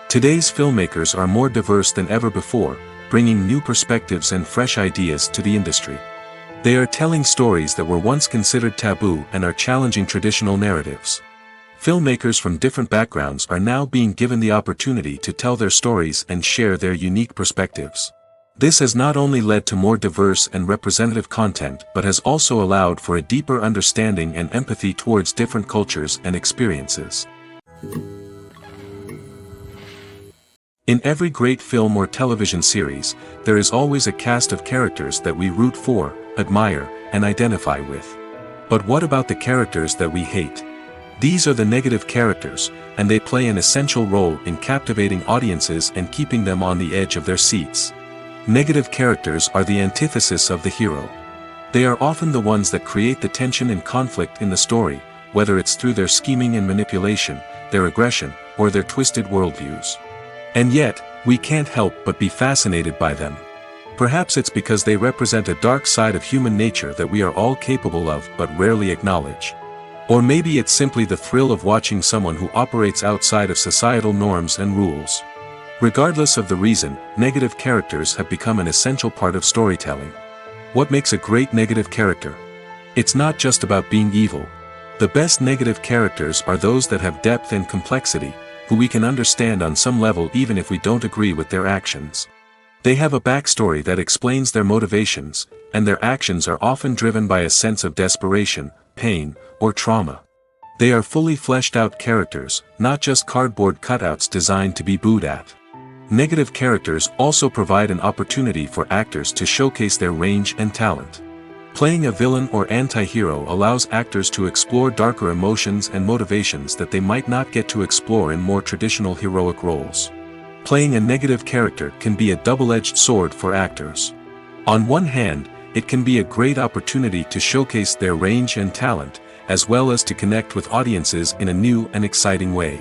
Today's filmmakers are more diverse than ever before, bringing new perspectives and fresh ideas to the industry. They are telling stories that were once considered taboo and are challenging traditional narratives. Filmmakers from different backgrounds are now being given the opportunity to tell their stories and share their unique perspectives. This has not only led to more diverse and representative content but has also allowed for a deeper understanding and empathy towards different cultures and experiences. In every great film or television series, there is always a cast of characters that we root for, admire, and identify with. But what about the characters that we hate? These are the negative characters, and they play an essential role in captivating audiences and keeping them on the edge of their seats. Negative characters are the antithesis of the hero. They are often the ones that create the tension and conflict in the story, whether it's through their scheming and manipulation, their aggression, or their twisted worldviews. And yet, we can't help but be fascinated by them. Perhaps it's because they represent a dark side of human nature that we are all capable of but rarely acknowledge. Or maybe it's simply the thrill of watching someone who operates outside of societal norms and rules. Regardless of the reason, negative characters have become an essential part of storytelling. What makes a great negative character? It's not just about being evil. The best negative characters are those that have depth and complexity, who we can understand on some level even if we don't agree with their actions. They have a backstory that explains their motivations, and their actions are often driven by a sense of desperation, pain, or trauma. They are fully fleshed out characters, not just cardboard cutouts designed to be booed at. Negative characters also provide an opportunity for actors to showcase their range and talent. Playing a villain or anti-hero allows actors to explore darker emotions and motivations that they might not get to explore in more traditional heroic roles. Playing a negative character can be a double-edged sword for actors. On one hand, it can be a great opportunity to showcase their range and talent, as well as to connect with audiences in a new and exciting way.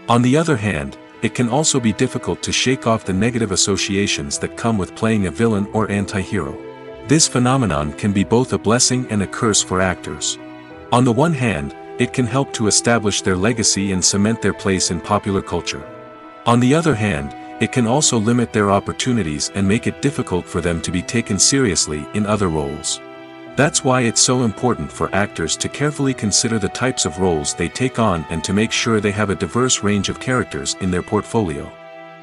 On the other hand, it can also be difficult to shake off the negative associations that come with playing a villain or anti-hero. This phenomenon can be both a blessing and a curse for actors. On the one hand, it can help to establish their legacy and cement their place in popular culture. On the other hand, it can also limit their opportunities and make it difficult for them to be taken seriously in other roles. That's why it's so important for actors to carefully consider the types of roles they take on and to make sure they have a diverse range of characters in their portfolio.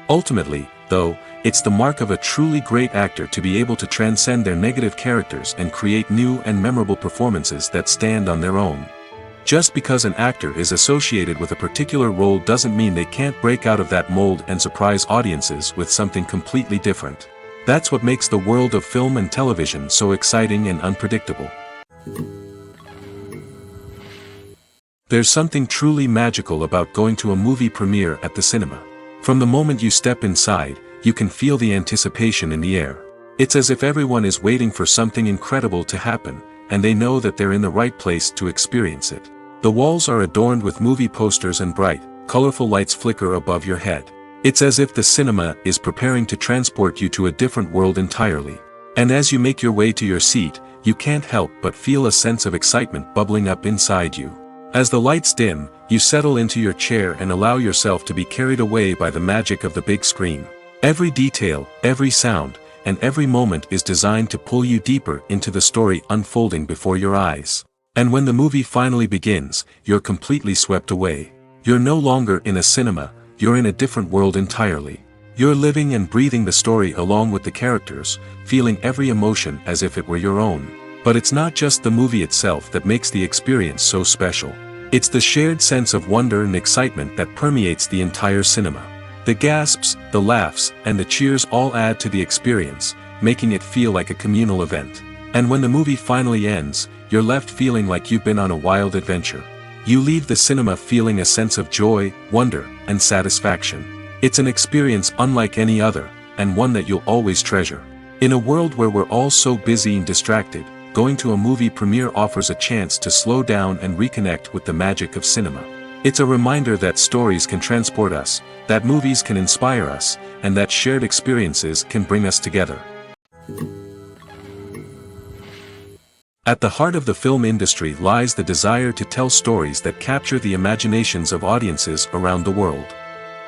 Ultimately, though, it's the mark of a truly great actor to be able to transcend their negative characters and create new and memorable performances that stand on their own. Just because an actor is associated with a particular role doesn't mean they can't break out of that mold and surprise audiences with something completely different. That's what makes the world of film and television so exciting and unpredictable. There's something truly magical about going to a movie premiere at the cinema. From the moment you step inside, you can feel the anticipation in the air. It's as if everyone is waiting for something incredible to happen, and they know that they're in the right place to experience it. The walls are adorned with movie posters and bright, colorful lights flicker above your head. It's as if the cinema is preparing to transport you to a different world entirely. And as you make your way to your seat, you can't help but feel a sense of excitement bubbling up inside you. As the lights dim, you settle into your chair and allow yourself to be carried away by the magic of the big screen. Every detail, every sound, and every moment is designed to pull you deeper into the story unfolding before your eyes. And when the movie finally begins, you're completely swept away. You're no longer in a cinema, you're in a different world entirely. You're living and breathing the story along with the characters, feeling every emotion as if it were your own. But it's not just the movie itself that makes the experience so special. It's the shared sense of wonder and excitement that permeates the entire cinema. The gasps, the laughs, and the cheers all add to the experience, making it feel like a communal event. And when the movie finally ends, you're left feeling like you've been on a wild adventure. You leave the cinema feeling a sense of joy, wonder, and satisfaction. It's an experience unlike any other, and one that you'll always treasure. In a world where we're all so busy and distracted, going to a movie premiere offers a chance to slow down and reconnect with the magic of cinema. It's a reminder that stories can transport us, that movies can inspire us, and that shared experiences can bring us together. At the heart of the film industry lies the desire to tell stories that capture the imaginations of audiences around the world.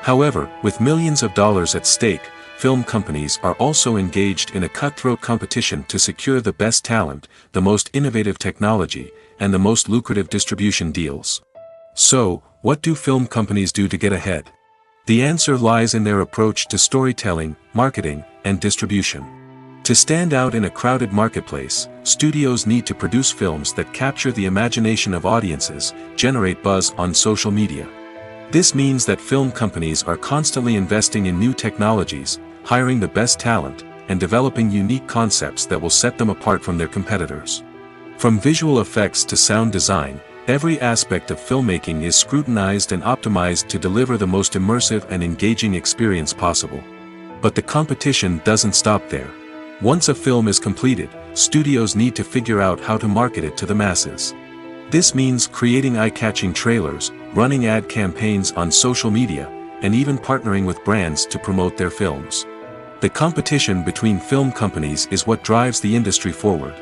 However, with millions of dollars at stake, film companies are also engaged in a cutthroat competition to secure the best talent, the most innovative technology, and the most lucrative distribution deals. So, what do film companies do to get ahead? The answer lies in their approach to storytelling, marketing, and distribution. To stand out in a crowded marketplace, studios need to produce films that capture the imagination of audiences, generate buzz on social media. This means that film companies are constantly investing in new technologies, hiring the best talent, and developing unique concepts that will set them apart from their competitors. From visual effects to sound design, every aspect of filmmaking is scrutinized and optimized to deliver the most immersive and engaging experience possible. But the competition doesn't stop there. Once a film is completed, studios need to figure out how to market it to the masses. This means creating eye-catching trailers, running ad campaigns on social media, and even partnering with brands to promote their films. The competition between film companies is what drives the industry forward.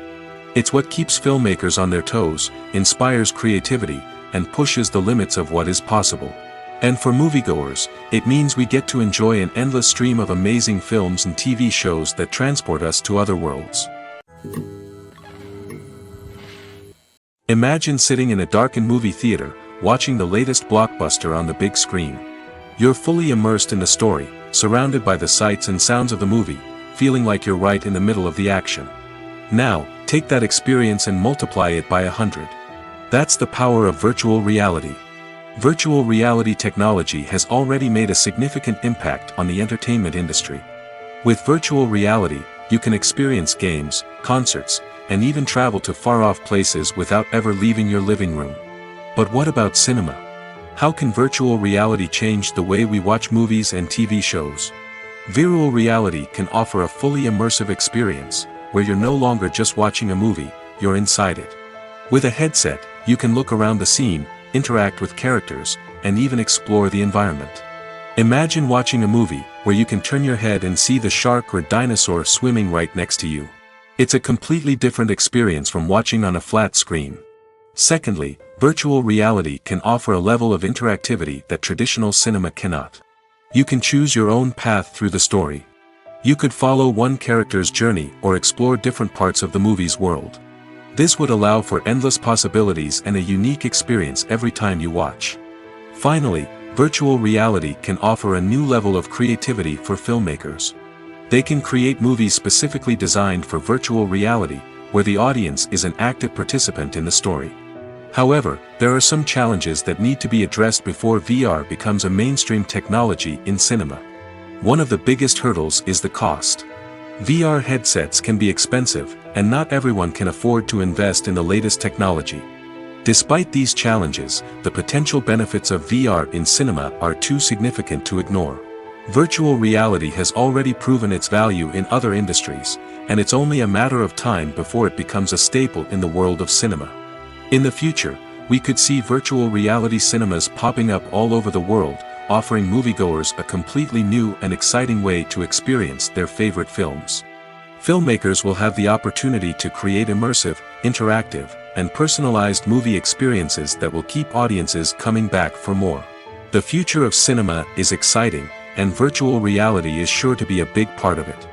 It's what keeps filmmakers on their toes, inspires creativity, and pushes the limits of what is possible. And for moviegoers, it means we get to enjoy an endless stream of amazing films and TV shows that transport us to other worlds. Imagine sitting in a darkened movie theater, watching the latest blockbuster on the big screen. You're fully immersed in the story, surrounded by the sights and sounds of the movie, feeling like you're right in the middle of the action. Now, take that experience and multiply it by 100. That's the power of virtual reality. Virtual reality technology has already made a significant impact on the entertainment industry. With virtual reality, you can experience games, concerts, and even travel to far-off places without ever leaving your living room. But what about cinema? How can virtual reality change the way we watch movies and TV shows? Virtual reality can offer a fully immersive experience, where you're no longer just watching a movie, you're inside it. With a headset, you can look around the scene, interact with characters, and even explore the environment. Imagine watching a movie where you can turn your head and see the shark or dinosaur swimming right next to you. It's a completely different experience from watching on a flat screen. Secondly, virtual reality can offer a level of interactivity that traditional cinema cannot. You can choose your own path through the story. You could follow one character's journey or explore different parts of the movie's world. This would allow for endless possibilities and a unique experience every time you watch. Finally, virtual reality can offer a new level of creativity for filmmakers. They can create movies specifically designed for virtual reality, where the audience is an active participant in the story. However, there are some challenges that need to be addressed before VR becomes a mainstream technology in cinema. One of the biggest hurdles is the cost. VR headsets can be expensive, and not everyone can afford to invest in the latest technology. Despite these challenges, the potential benefits of VR in cinema are too significant to ignore. Virtual reality has already proven its value in other industries, and it's only a matter of time before it becomes a staple in the world of cinema. In the future, we could see virtual reality cinemas popping up all over the world, offering moviegoers a completely new and exciting way to experience their favorite films. Filmmakers will have the opportunity to create immersive, interactive, and personalized movie experiences that will keep audiences coming back for more. The future of cinema is exciting, and virtual reality is sure to be a big part of it.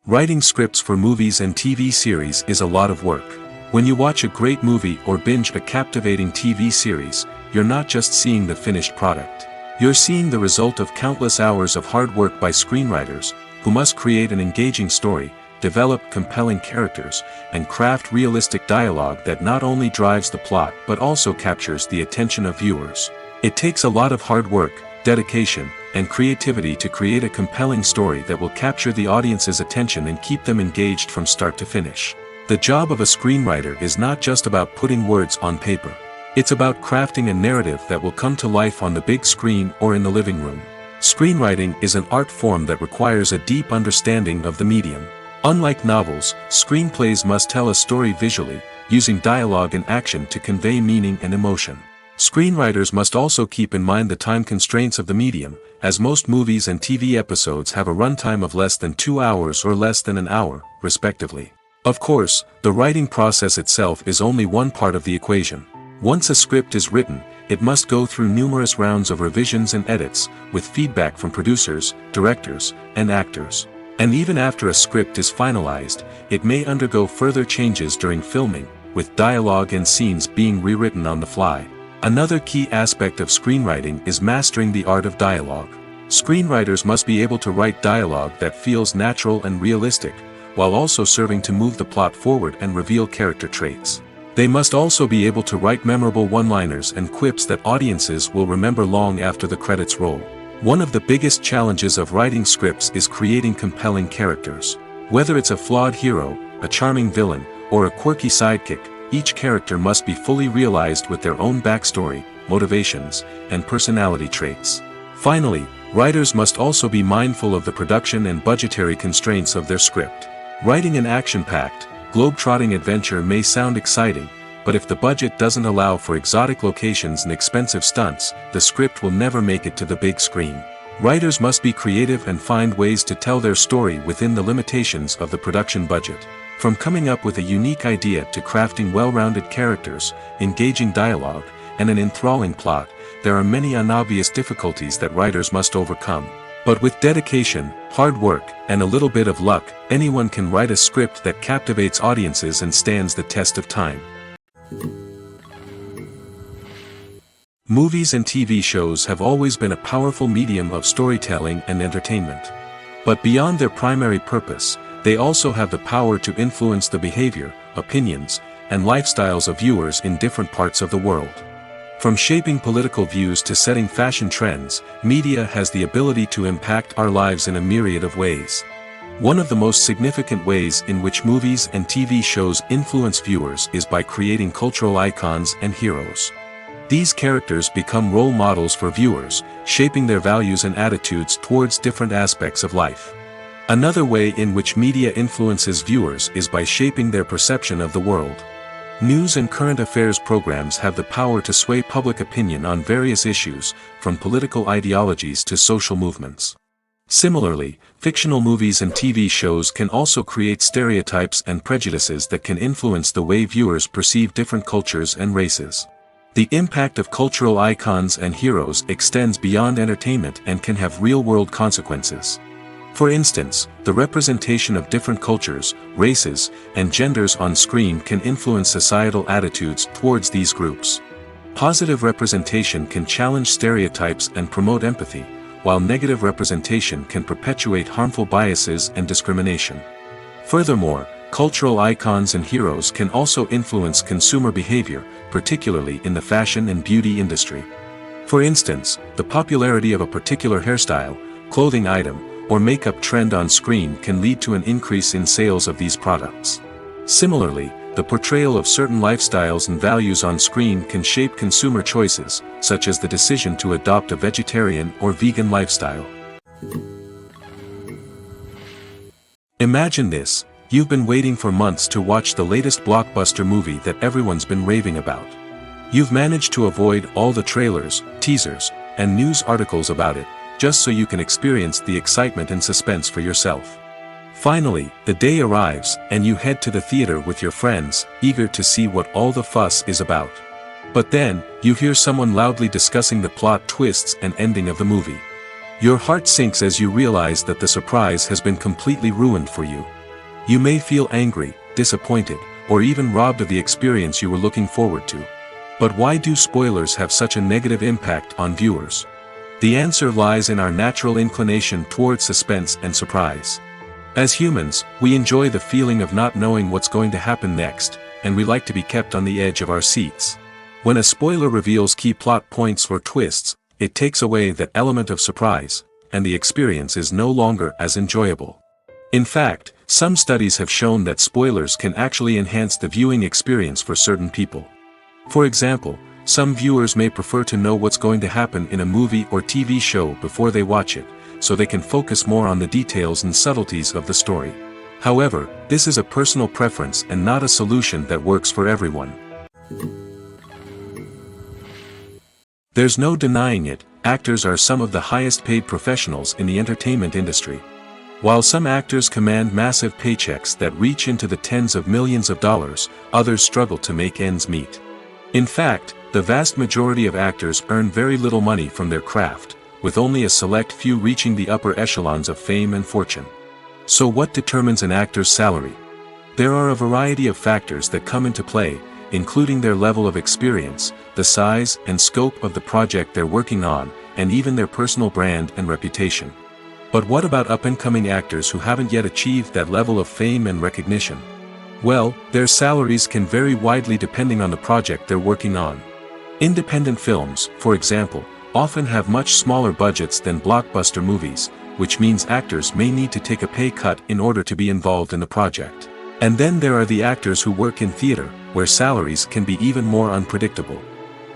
Writing scripts for movies and TV series is a lot of work. When you watch a great movie or binge a captivating TV series, you're not just seeing the finished product. You're seeing the result of countless hours of hard work by screenwriters, who must create an engaging story, develop compelling characters, and craft realistic dialogue that not only drives the plot but also captures the attention of viewers. It takes a lot of hard work, dedication, and creativity to create a compelling story that will capture the audience's attention and keep them engaged from start to finish. The job of a screenwriter is not just about putting words on paper. It's about crafting a narrative that will come to life on the big screen or in the living room. Screenwriting is an art form that requires a deep understanding of the medium. Unlike novels, screenplays must tell a story visually, using dialogue and action to convey meaning and emotion. Screenwriters must also keep in mind the time constraints of the medium, as most movies and TV episodes have a runtime of less than 2 hours or less than an hour, respectively. Of course, the writing process itself is only one part of the equation. Once a script is written, it must go through numerous rounds of revisions and edits, with feedback from producers, directors, and actors. And even after a script is finalized, it may undergo further changes during filming, with dialogue and scenes being rewritten on the fly. Another key aspect of screenwriting is mastering the art of dialogue. Screenwriters must be able to write dialogue that feels natural and realistic, while also serving to move the plot forward and reveal character traits. They must also be able to write memorable one-liners and quips that audiences will remember long after the credits roll. One of the biggest challenges of writing scripts is creating compelling characters. Whether it's a flawed hero, a charming villain, or a quirky sidekick, each character must be fully realized with their own backstory, motivations, and personality traits. Finally, writers must also be mindful of the production and budgetary constraints of their script. Writing an action-packed, globe-trotting adventure may sound exciting, but if the budget doesn't allow for exotic locations and expensive stunts, the script will never make it to the big screen. Writers must be creative and find ways to tell their story within the limitations of the production budget. From coming up with a unique idea to crafting well-rounded characters, engaging dialogue, and an enthralling plot, there are many unobvious difficulties that writers must overcome. But with dedication, hard work, and a little bit of luck, anyone can write a script that captivates audiences and stands the test of time. Movies and TV shows have always been a powerful medium of storytelling and entertainment. But beyond their primary purpose, they also have the power to influence the behavior, opinions, and lifestyles of viewers in different parts of the world. From shaping political views to setting fashion trends, media has the ability to impact our lives in a myriad of ways. One of the most significant ways in which movies and TV shows influence viewers is by creating cultural icons and heroes. These characters become role models for viewers, shaping their values and attitudes towards different aspects of life. Another way in which media influences viewers is by shaping their perception of the world. News and current affairs programs have the power to sway public opinion on various issues, from political ideologies to social movements. Similarly, fictional movies and TV shows can also create stereotypes and prejudices that can influence the way viewers perceive different cultures and races. The impact of cultural icons and heroes extends beyond entertainment and can have real-world consequences. For instance, the representation of different cultures, races, and genders on screen can influence societal attitudes towards these groups. Positive representation can challenge stereotypes and promote empathy, while negative representation can perpetuate harmful biases and discrimination. Furthermore, cultural icons and heroes can also influence consumer behavior, particularly in the fashion and beauty industry. For instance, the popularity of a particular hairstyle, clothing item, or makeup trend on screen can lead to an increase in sales of these products. Similarly, the portrayal of certain lifestyles and values on screen can shape consumer choices, such as the decision to adopt a vegetarian or vegan lifestyle. Imagine this: you've been waiting for months to watch the latest blockbuster movie that everyone's been raving about. You've managed to avoid all the trailers, teasers, and news articles about it, just so you can experience the excitement and suspense for yourself. Finally, the day arrives, and you head to the theater with your friends, eager to see what all the fuss is about. But then, you hear someone loudly discussing the plot twists and ending of the movie. Your heart sinks as you realize that the surprise has been completely ruined for you. You may feel angry, disappointed, or even robbed of the experience you were looking forward to. But why do spoilers have such a negative impact on viewers? The answer lies in our natural inclination towards suspense and surprise. As humans, we enjoy the feeling of not knowing what's going to happen next, and we like to be kept on the edge of our seats. When a spoiler reveals key plot points or twists, it takes away that element of surprise, and the experience is no longer as enjoyable. In fact, some studies have shown that spoilers can actually enhance the viewing experience for certain people. For example, some viewers may prefer to know what's going to happen in a movie or TV show before they watch it, so they can focus more on the details and subtleties of the story. However, this is a personal preference and not a solution that works for everyone. There's no denying it, actors are some of the highest paid professionals in the entertainment industry. While some actors command massive paychecks that reach into the tens of millions of dollars, others struggle to make ends meet. In fact, the vast majority of actors earn very little money from their craft, with only a select few reaching the upper echelons of fame and fortune. So what determines an actor's salary? There are a variety of factors that come into play, including their level of experience, the size and scope of the project they're working on, and even their personal brand and reputation. But what about up-and-coming actors who haven't yet achieved that level of fame and recognition? Well, their salaries can vary widely depending on the project they're working on. Independent films, for example, often have much smaller budgets than blockbuster movies, which means actors may need to take a pay cut in order to be involved in the project. And then there are the actors who work in theater, where salaries can be even more unpredictable.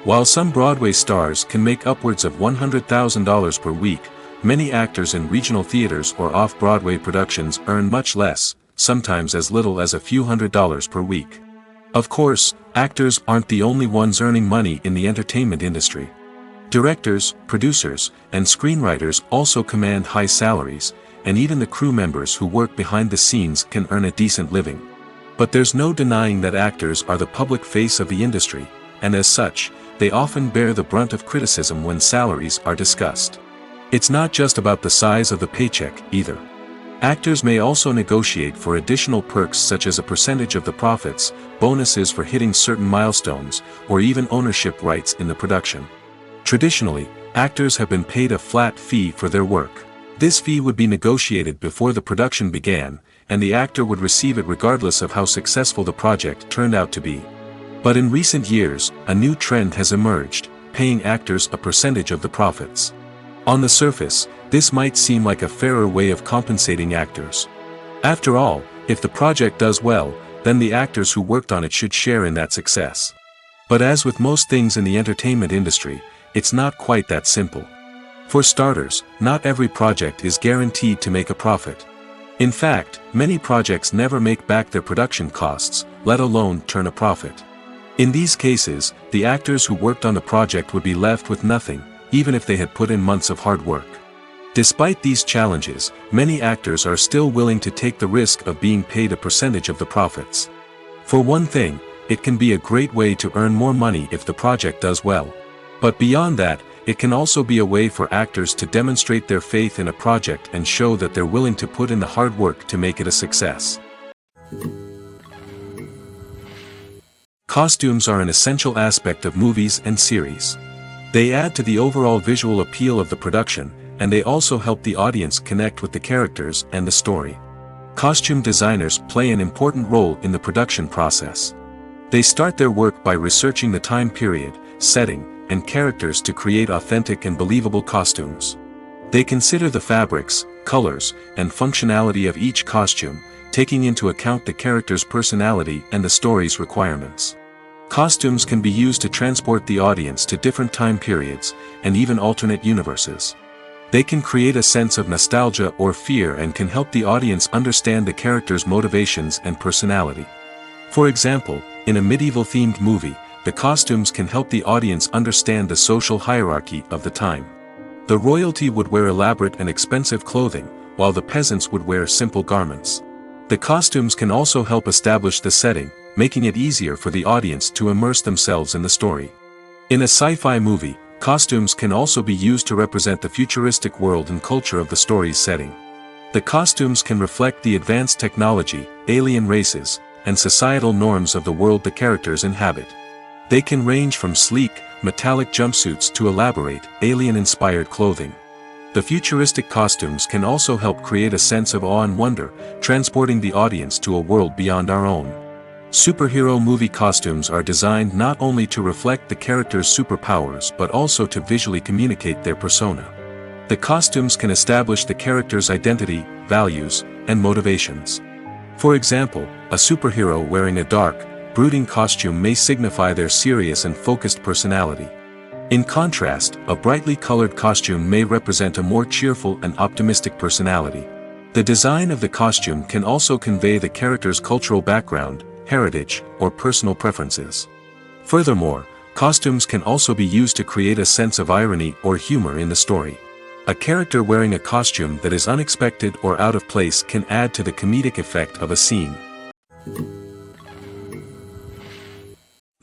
While some Broadway stars can make upwards of $100,000 per week, many actors in regional theaters or off-Broadway productions earn much less, sometimes as little as a few $100s per week. Of course, actors aren't the only ones earning money in the entertainment industry. Directors, producers, and screenwriters also command high salaries, and even the crew members who work behind the scenes can earn a decent living. But there's no denying that actors are the public face of the industry, and as such, they often bear the brunt of criticism when salaries are discussed. It's not just about the size of the paycheck, either. Actors may also negotiate for additional perks such as a percentage of the profits, bonuses for hitting certain milestones, or even ownership rights in the production. Traditionally, actors have been paid a flat fee for their work. This fee would be negotiated before the production began, and the actor would receive it regardless of how successful the project turned out to be. But in recent years, a new trend has emerged, paying actors a percentage of the profits. On the surface, this might seem like a fairer way of compensating actors. After all, if the project does well, then the actors who worked on it should share in that success. But as with most things in the entertainment industry, it's not quite that simple. For starters, not every project is guaranteed to make a profit. In fact, many projects never make back their production costs, let alone turn a profit. In these cases, the actors who worked on the project would be left with nothing, even if they had put in months of hard work. Despite these challenges, many actors are still willing to take the risk of being paid a percentage of the profits. For one thing, it can be a great way to earn more money if the project does well. But beyond that, it can also be a way for actors to demonstrate their faith in a project and show that they're willing to put in the hard work to make it a success. Costumes are an essential aspect of movies and series. They add to the overall visual appeal of the production, and they also help the audience connect with the characters and the story. Costume designers play an important role in the production process. They start their work by researching the time period, setting, and characters to create authentic and believable costumes. They consider the fabrics, colors, and functionality of each costume, taking into account the character's personality and the story's requirements. Costumes can be used to transport the audience to different time periods, and even alternate universes. They can create a sense of nostalgia or fear and can help the audience understand the character's motivations and personality. For example, in a medieval-themed movie, the costumes can help the audience understand the social hierarchy of the time. The royalty would wear elaborate and expensive clothing, while the peasants would wear simple garments. The costumes can also help establish the setting, making it easier for the audience to immerse themselves in the story. In a sci-fi movie, costumes can also be used to represent the futuristic world and culture of the story's setting. The costumes can reflect the advanced technology, alien races, and societal norms of the world the characters inhabit. They can range from sleek, metallic jumpsuits to elaborate, alien-inspired clothing. The futuristic costumes can also help create a sense of awe and wonder, transporting the audience to a world beyond our own. Superhero movie costumes are designed not only to reflect the character's superpowers but also to visually communicate their persona. The costumes can establish the character's identity, values, and motivations. For example, a superhero wearing a dark, brooding costume may signify their serious and focused personality. In contrast, a brightly colored costume may represent a more cheerful and optimistic personality. The design of the costume can also convey the character's cultural background, heritage, or personal preferences. Furthermore, costumes can also be used to create a sense of irony or humor in the story. A character wearing a costume that is unexpected or out of place can add to the comedic effect of a scene.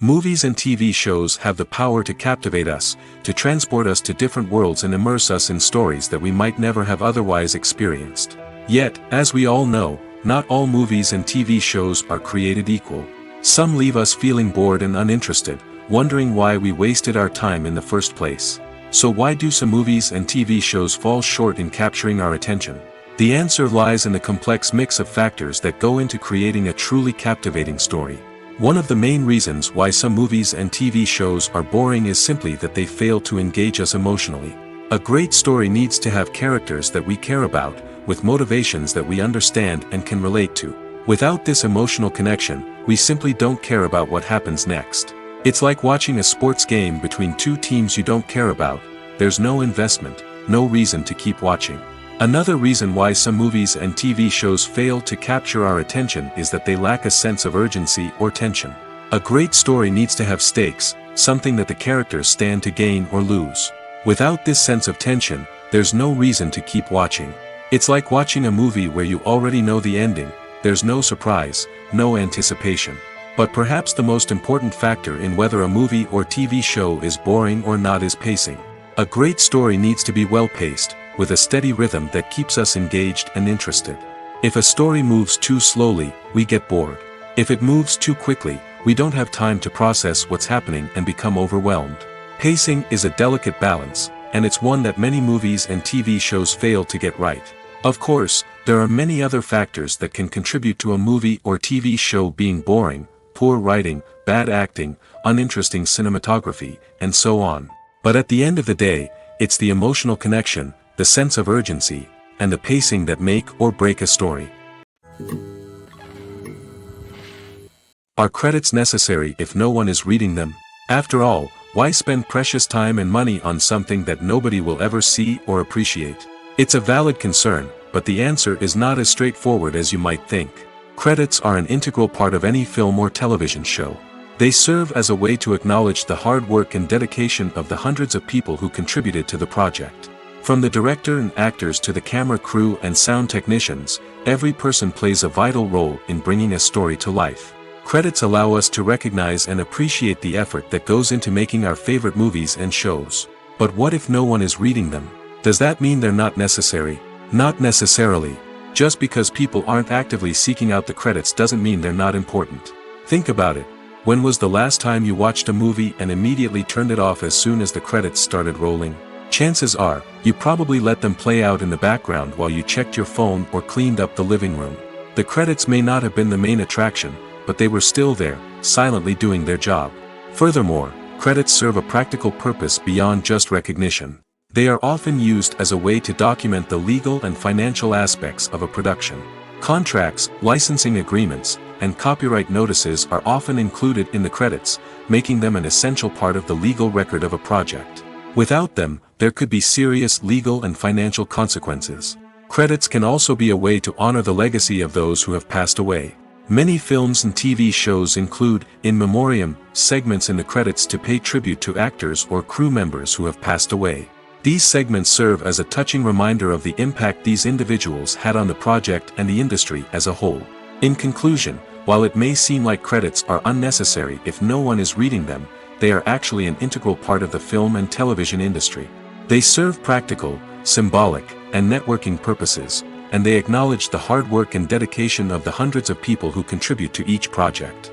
Movies and TV shows have the power to captivate us, to transport us to different worlds and immerse us in stories that we might never have otherwise experienced. Yet, as we all know, not all movies and TV shows are created equal. Some leave us feeling bored and uninterested, wondering why we wasted our time in the first place. So why do some movies and TV shows fall short in capturing our attention? The answer lies in the complex mix of factors that go into creating a truly captivating story. One of the main reasons why some movies and TV shows are boring is simply that they fail to engage us emotionally. A great story needs to have characters that we care about, with motivations that we understand and can relate to. Without this emotional connection, we simply don't care about what happens next. It's like watching a sports game between two teams you don't care about. There's no investment, no reason to keep watching. Another reason why some movies and TV shows fail to capture our attention is that they lack a sense of urgency or tension. A great story needs to have stakes, something that the characters stand to gain or lose. Without this sense of tension, there's no reason to keep watching. It's like watching a movie where you already know the ending. There's no surprise, no anticipation. But perhaps the most important factor in whether a movie or TV show is boring or not is pacing. A great story needs to be well-paced, with a steady rhythm that keeps us engaged and interested. If a story moves too slowly, we get bored. If it moves too quickly, we don't have time to process what's happening and become overwhelmed. Pacing is a delicate balance, and it's one that many movies and TV shows fail to get right. Of course, there are many other factors that can contribute to a movie or TV show being boring: poor writing, bad acting, uninteresting cinematography, and so on. But at the end of the day, it's the emotional connection, the sense of urgency, and the pacing that make or break a story. Are credits necessary if no one is reading them? After all, why spend precious time and money on something that nobody will ever see or appreciate? It's a valid concern, but the answer is not as straightforward as you might think. Credits are an integral part of any film or television show. They serve as a way to acknowledge the hard work and dedication of the hundreds of people who contributed to the project. From the director and actors to the camera crew and sound technicians, every person plays a vital role in bringing a story to life. Credits allow us to recognize and appreciate the effort that goes into making our favorite movies and shows. But what if no one is reading them? Does that mean they're not necessary? Not necessarily. Just because people aren't actively seeking out the credits doesn't mean they're not important. Think about it. When was the last time you watched a movie and immediately turned it off as soon as the credits started rolling? Chances are, you probably let them play out in the background while you checked your phone or cleaned up the living room. The credits may not have been the main attraction, but they were still there, silently doing their job. Furthermore, credits serve a practical purpose beyond just recognition. They are often used as a way to document the legal and financial aspects of a production. Contracts, licensing agreements, and copyright notices are often included in the credits, making them an essential part of the legal record of a project. Without them, there could be serious legal and financial consequences. Credits can also be a way to honor the legacy of those who have passed away. Many films and TV shows include, in memoriam, segments in the credits to pay tribute to actors or crew members who have passed away. These segments serve as a touching reminder of the impact these individuals had on the project and the industry as a whole. In conclusion, while it may seem like credits are unnecessary if no one is reading them, they are actually an integral part of the film and television industry. They serve practical, symbolic, and networking purposes, and they acknowledge the hard work and dedication of the hundreds of people who contribute to each project.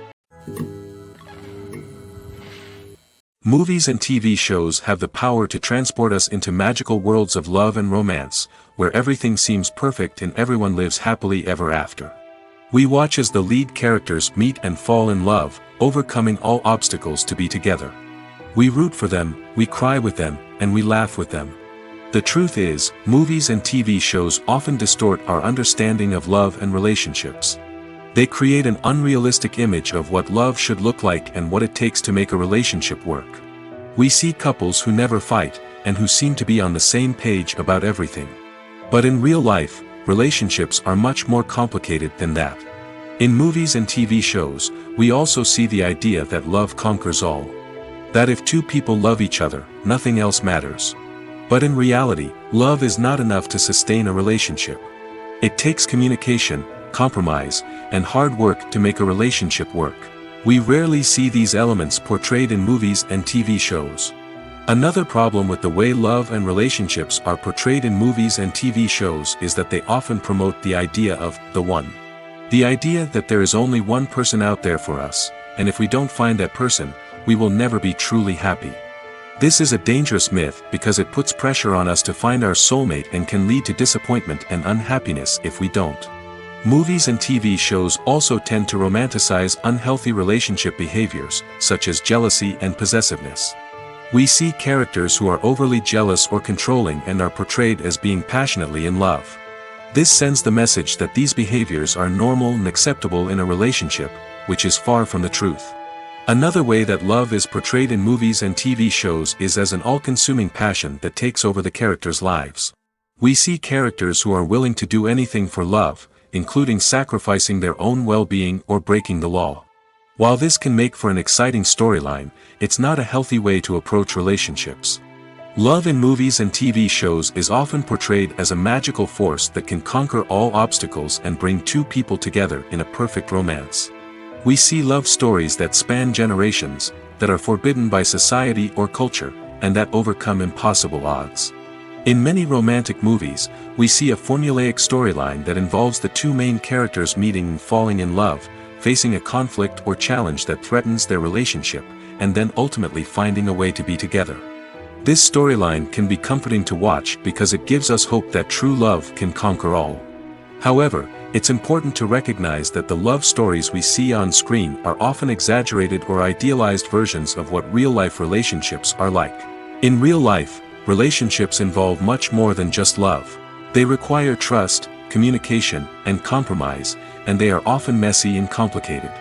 Movies and TV shows have the power to transport us into magical worlds of love and romance, where everything seems perfect and everyone lives happily ever after. We watch as the lead characters meet and fall in love, overcoming all obstacles to be together. We root for them, we cry with them, and we laugh with them. The truth is, movies and TV shows often distort our understanding of love and relationships. They create an unrealistic image of what love should look like and what it takes to make a relationship work. We see couples who never fight, and who seem to be on the same page about everything. But in real life, relationships are much more complicated than that. In movies and TV shows, we also see the idea that love conquers all. That if two people love each other, nothing else matters. But in reality, love is not enough to sustain a relationship. It takes communication, compromise, and hard work to make a relationship work. We rarely see these elements portrayed in movies and TV shows. Another problem with the way love and relationships are portrayed in movies and TV shows is that they often promote the idea of the one. The idea that there is only one person out there for us, and if we don't find that person, we will never be truly happy. This is a dangerous myth because it puts pressure on us to find our soulmate and can lead to disappointment and unhappiness if we don't. Movies and TV shows also tend to romanticize unhealthy relationship behaviors, such as jealousy and possessiveness. We see characters who are overly jealous or controlling and are portrayed as being passionately in love. This sends the message that these behaviors are normal and acceptable in a relationship, which is far from the truth. Another way that love is portrayed in movies and TV shows is as an all-consuming passion that takes over the characters' lives. We see characters who are willing to do anything for love, including sacrificing their own well-being or breaking the law. While this can make for an exciting storyline, it's not a healthy way to approach relationships. Love in movies and TV shows is often portrayed as a magical force that can conquer all obstacles and bring two people together in a perfect romance. We see love stories that span generations, that are forbidden by society or culture, and that overcome impossible odds. In many romantic movies, we see a formulaic storyline that involves the two main characters meeting and falling in love, facing a conflict or challenge that threatens their relationship, and then ultimately finding a way to be together. This storyline can be comforting to watch because it gives us hope that true love can conquer all. However, it's important to recognize that the love stories we see on screen are often exaggerated or idealized versions of what real-life relationships are like. In real life, relationships involve much more than just love. They require trust, communication, and compromise, and they are often messy and complicated.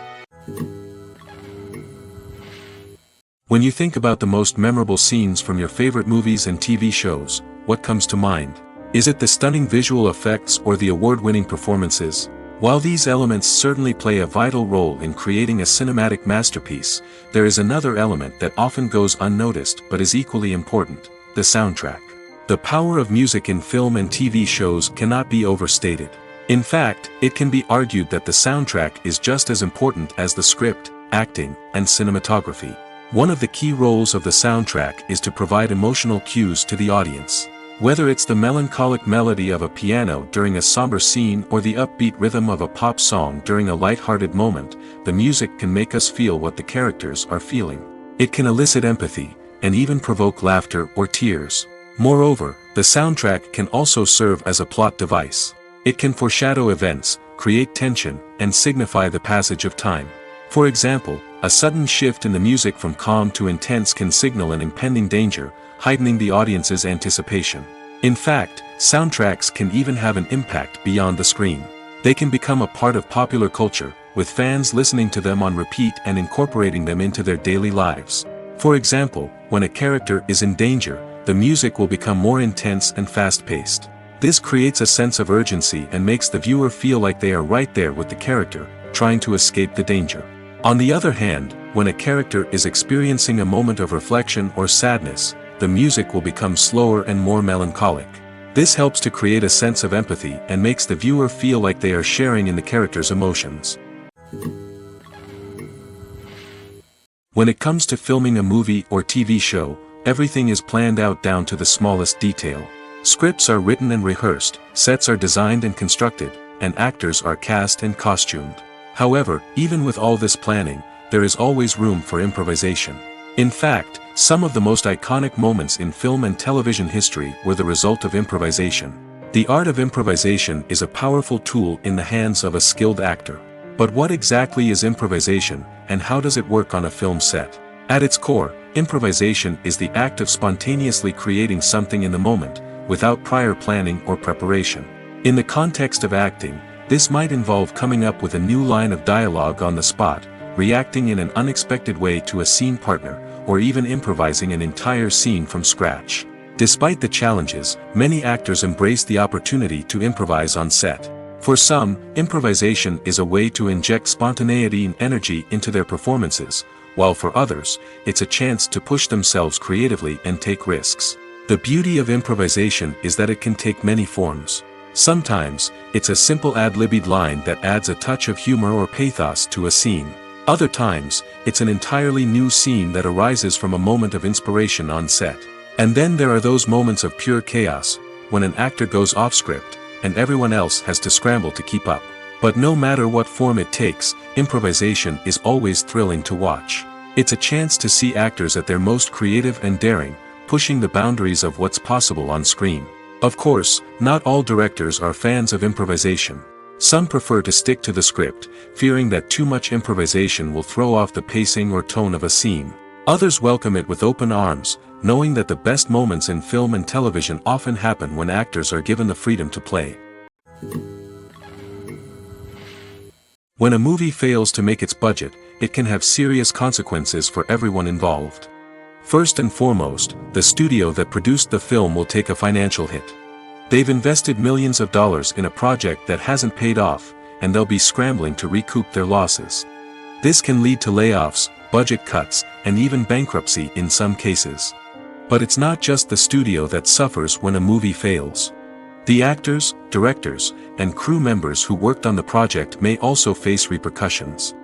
When you think about the most memorable scenes from your favorite movies and TV shows, what comes to mind? Is it the stunning visual effects or the award-winning performances? While these elements certainly play a vital role in creating a cinematic masterpiece, there is another element that often goes unnoticed but is equally important: the soundtrack. The power of music in film and TV shows cannot be overstated. In fact, it can be argued that the soundtrack is just as important as the script, acting, and cinematography. One of the key roles of the soundtrack is to provide emotional cues to the audience. Whether it's the melancholic melody of a piano during a somber scene or the upbeat rhythm of a pop song during a light-hearted moment, the music can make us feel what the characters are feeling. It can elicit empathy, and even provoke laughter or tears. Moreover, the soundtrack can also serve as a plot device. It can foreshadow events, create tension, and signify the passage of time. For example, a sudden shift in the music from calm to intense can signal an impending danger, heightening the audience's anticipation. In fact, soundtracks can even have an impact beyond the screen. They can become a part of popular culture, with fans listening to them on repeat and incorporating them into their daily lives. For example, when a character is in danger, the music will become more intense and fast-paced. This creates a sense of urgency and makes the viewer feel like they are right there with the character, trying to escape the danger. On the other hand, when a character is experiencing a moment of reflection or sadness, the music will become slower and more melancholic. This helps to create a sense of empathy and makes the viewer feel like they are sharing in the character's emotions. When it comes to filming a movie or TV show, everything is planned out down to the smallest detail. Scripts are written and rehearsed, sets are designed and constructed, and actors are cast and costumed. However, even with all this planning, there is always room for improvisation. In fact, some of the most iconic moments in film and television history were the result of improvisation. The art of improvisation is a powerful tool in the hands of a skilled actor. But what exactly is improvisation, and how does it work on a film set? At its core, improvisation is the act of spontaneously creating something in the moment, without prior planning or preparation. In the context of acting, this might involve coming up with a new line of dialogue on the spot, reacting in an unexpected way to a scene partner, or even improvising an entire scene from scratch. Despite the challenges, many actors embrace the opportunity to improvise on set. For some, improvisation is a way to inject spontaneity and energy into their performances, while for others, it's a chance to push themselves creatively and take risks. The beauty of improvisation is that it can take many forms. Sometimes, it's a simple ad-libbed line that adds a touch of humor or pathos to a scene. Other times, it's an entirely new scene that arises from a moment of inspiration on set. And then there are those moments of pure chaos, when an actor goes off script, and everyone else has to scramble to keep up. But no matter what form it takes, improvisation is always thrilling to watch. It's a chance to see actors at their most creative and daring, pushing the boundaries of what's possible on screen. Of course, not all directors are fans of improvisation. Some prefer to stick to the script, fearing that too much improvisation will throw off the pacing or tone of a scene. Others welcome it with open arms, knowing that the best moments in film and television often happen when actors are given the freedom to play. When a movie fails to make its budget, it can have serious consequences for everyone involved. First and foremost, the studio that produced the film will take a financial hit. They've invested millions of dollars in a project that hasn't paid off, and they'll be scrambling to recoup their losses. This can lead to layoffs, budget cuts, and even bankruptcy in some cases. But it's not just the studio that suffers when a movie fails. The actors, directors, and crew members who worked on the project may also face repercussions.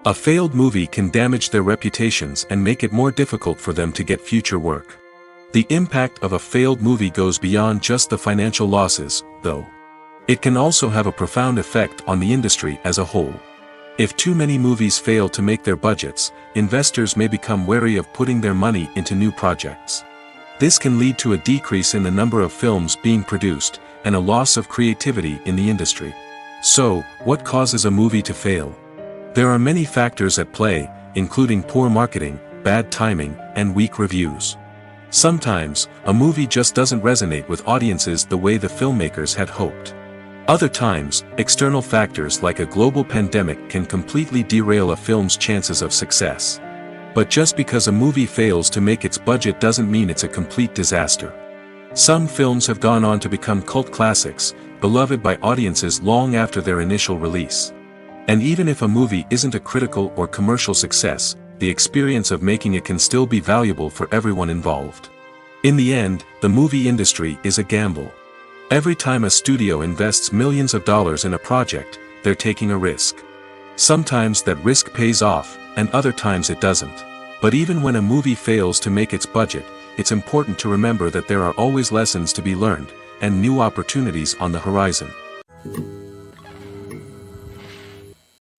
A failed movie can damage their reputations and make it more difficult for them to get future work. The impact of a failed movie goes beyond just the financial losses, though. It can also have a profound effect on the industry as a whole. If too many movies fail to make their budgets, investors may become wary of putting their money into new projects. This can lead to a decrease in the number of films being produced, and a loss of creativity in the industry. So, what causes a movie to fail? There are many factors at play, including poor marketing, bad timing, and weak reviews. Sometimes, a movie just doesn't resonate with audiences the way the filmmakers had hoped. Other times, external factors like a global pandemic can completely derail a film's chances of success. But just because a movie fails to make its budget doesn't mean it's a complete disaster. Some films have gone on to become cult classics, beloved by audiences long after their initial release. And even if a movie isn't a critical or commercial success, the experience of making it can still be valuable for everyone involved. In the end, the movie industry is a gamble. Every time a studio invests millions of dollars in a project, they're taking a risk. Sometimes that risk pays off, and other times it doesn't. But even when a movie fails to make its budget, it's important to remember that there are always lessons to be learned, and new opportunities on the horizon.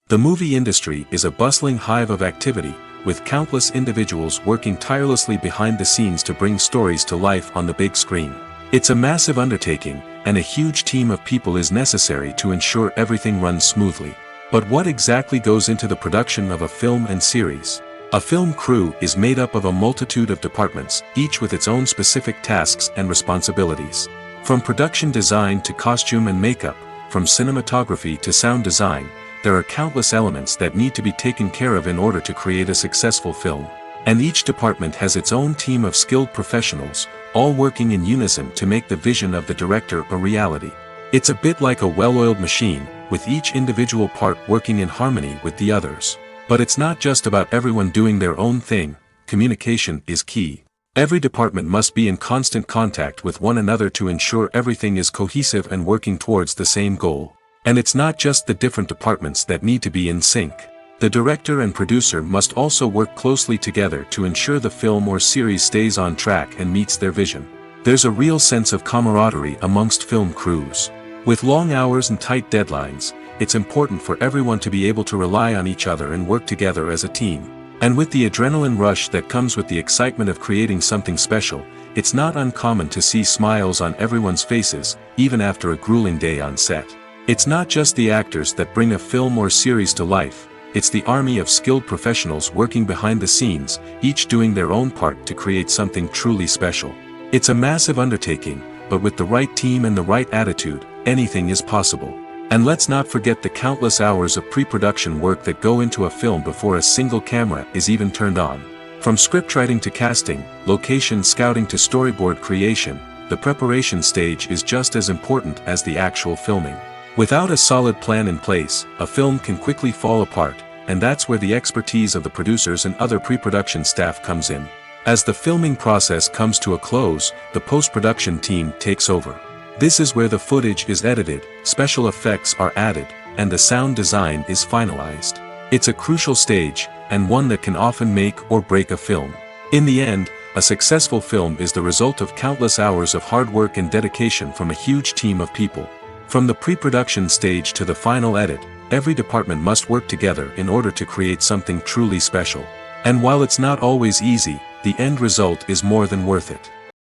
The movie industry is a bustling hive of activity, with countless individuals working tirelessly behind the scenes to bring stories to life on the big screen. It's a massive undertaking, and a huge team of people is necessary to ensure everything runs smoothly. But what exactly goes into the production of a film and series? A film crew is made up of a multitude of departments, each with its own specific tasks and responsibilities. From production design to costume and makeup, from cinematography to sound design, there are countless elements that need to be taken care of in order to create a successful film. And each department has its own team of skilled professionals, all working in unison to make the vision of the director a reality. It's a bit like a well-oiled machine, with each individual part working in harmony with the others. But it's not just about everyone doing their own thing. Communication is key. Every department must be in constant contact with one another to ensure everything is cohesive and working towards the same goal. And it's not just the different departments that need to be in sync. The director and producer must also work closely together to ensure the film or series stays on track and meets their vision. There's a real sense of camaraderie amongst film crews. With long hours and tight deadlines, it's important for everyone to be able to rely on each other and work together as a team. And with the adrenaline rush that comes with the excitement of creating something special, it's not uncommon to see smiles on everyone's faces, even after a grueling day on set. It's not just the actors that bring a film or series to life, it's the army of skilled professionals working behind the scenes, each doing their own part to create something truly special. It's a massive undertaking, but with the right team and the right attitude, anything is possible. And let's not forget the countless hours of pre-production work that go into a film before a single camera is even turned on. From scriptwriting to casting, location scouting to storyboard creation, the preparation stage is just as important as the actual filming. Without a solid plan in place, a film can quickly fall apart, and that's where the expertise of the producers and other pre-production staff comes in. As the filming process comes to a close, the post-production team takes over. This is where the footage is edited, special effects are added, and the sound design is finalized. It's a crucial stage, and one that can often make or break a film. In the end, a successful film is the result of countless hours of hard work and dedication from a huge team of people. From the pre-production stage to the final edit, every department must work together in order to create something truly special. And while it's not always easy, the end result is more than worth it.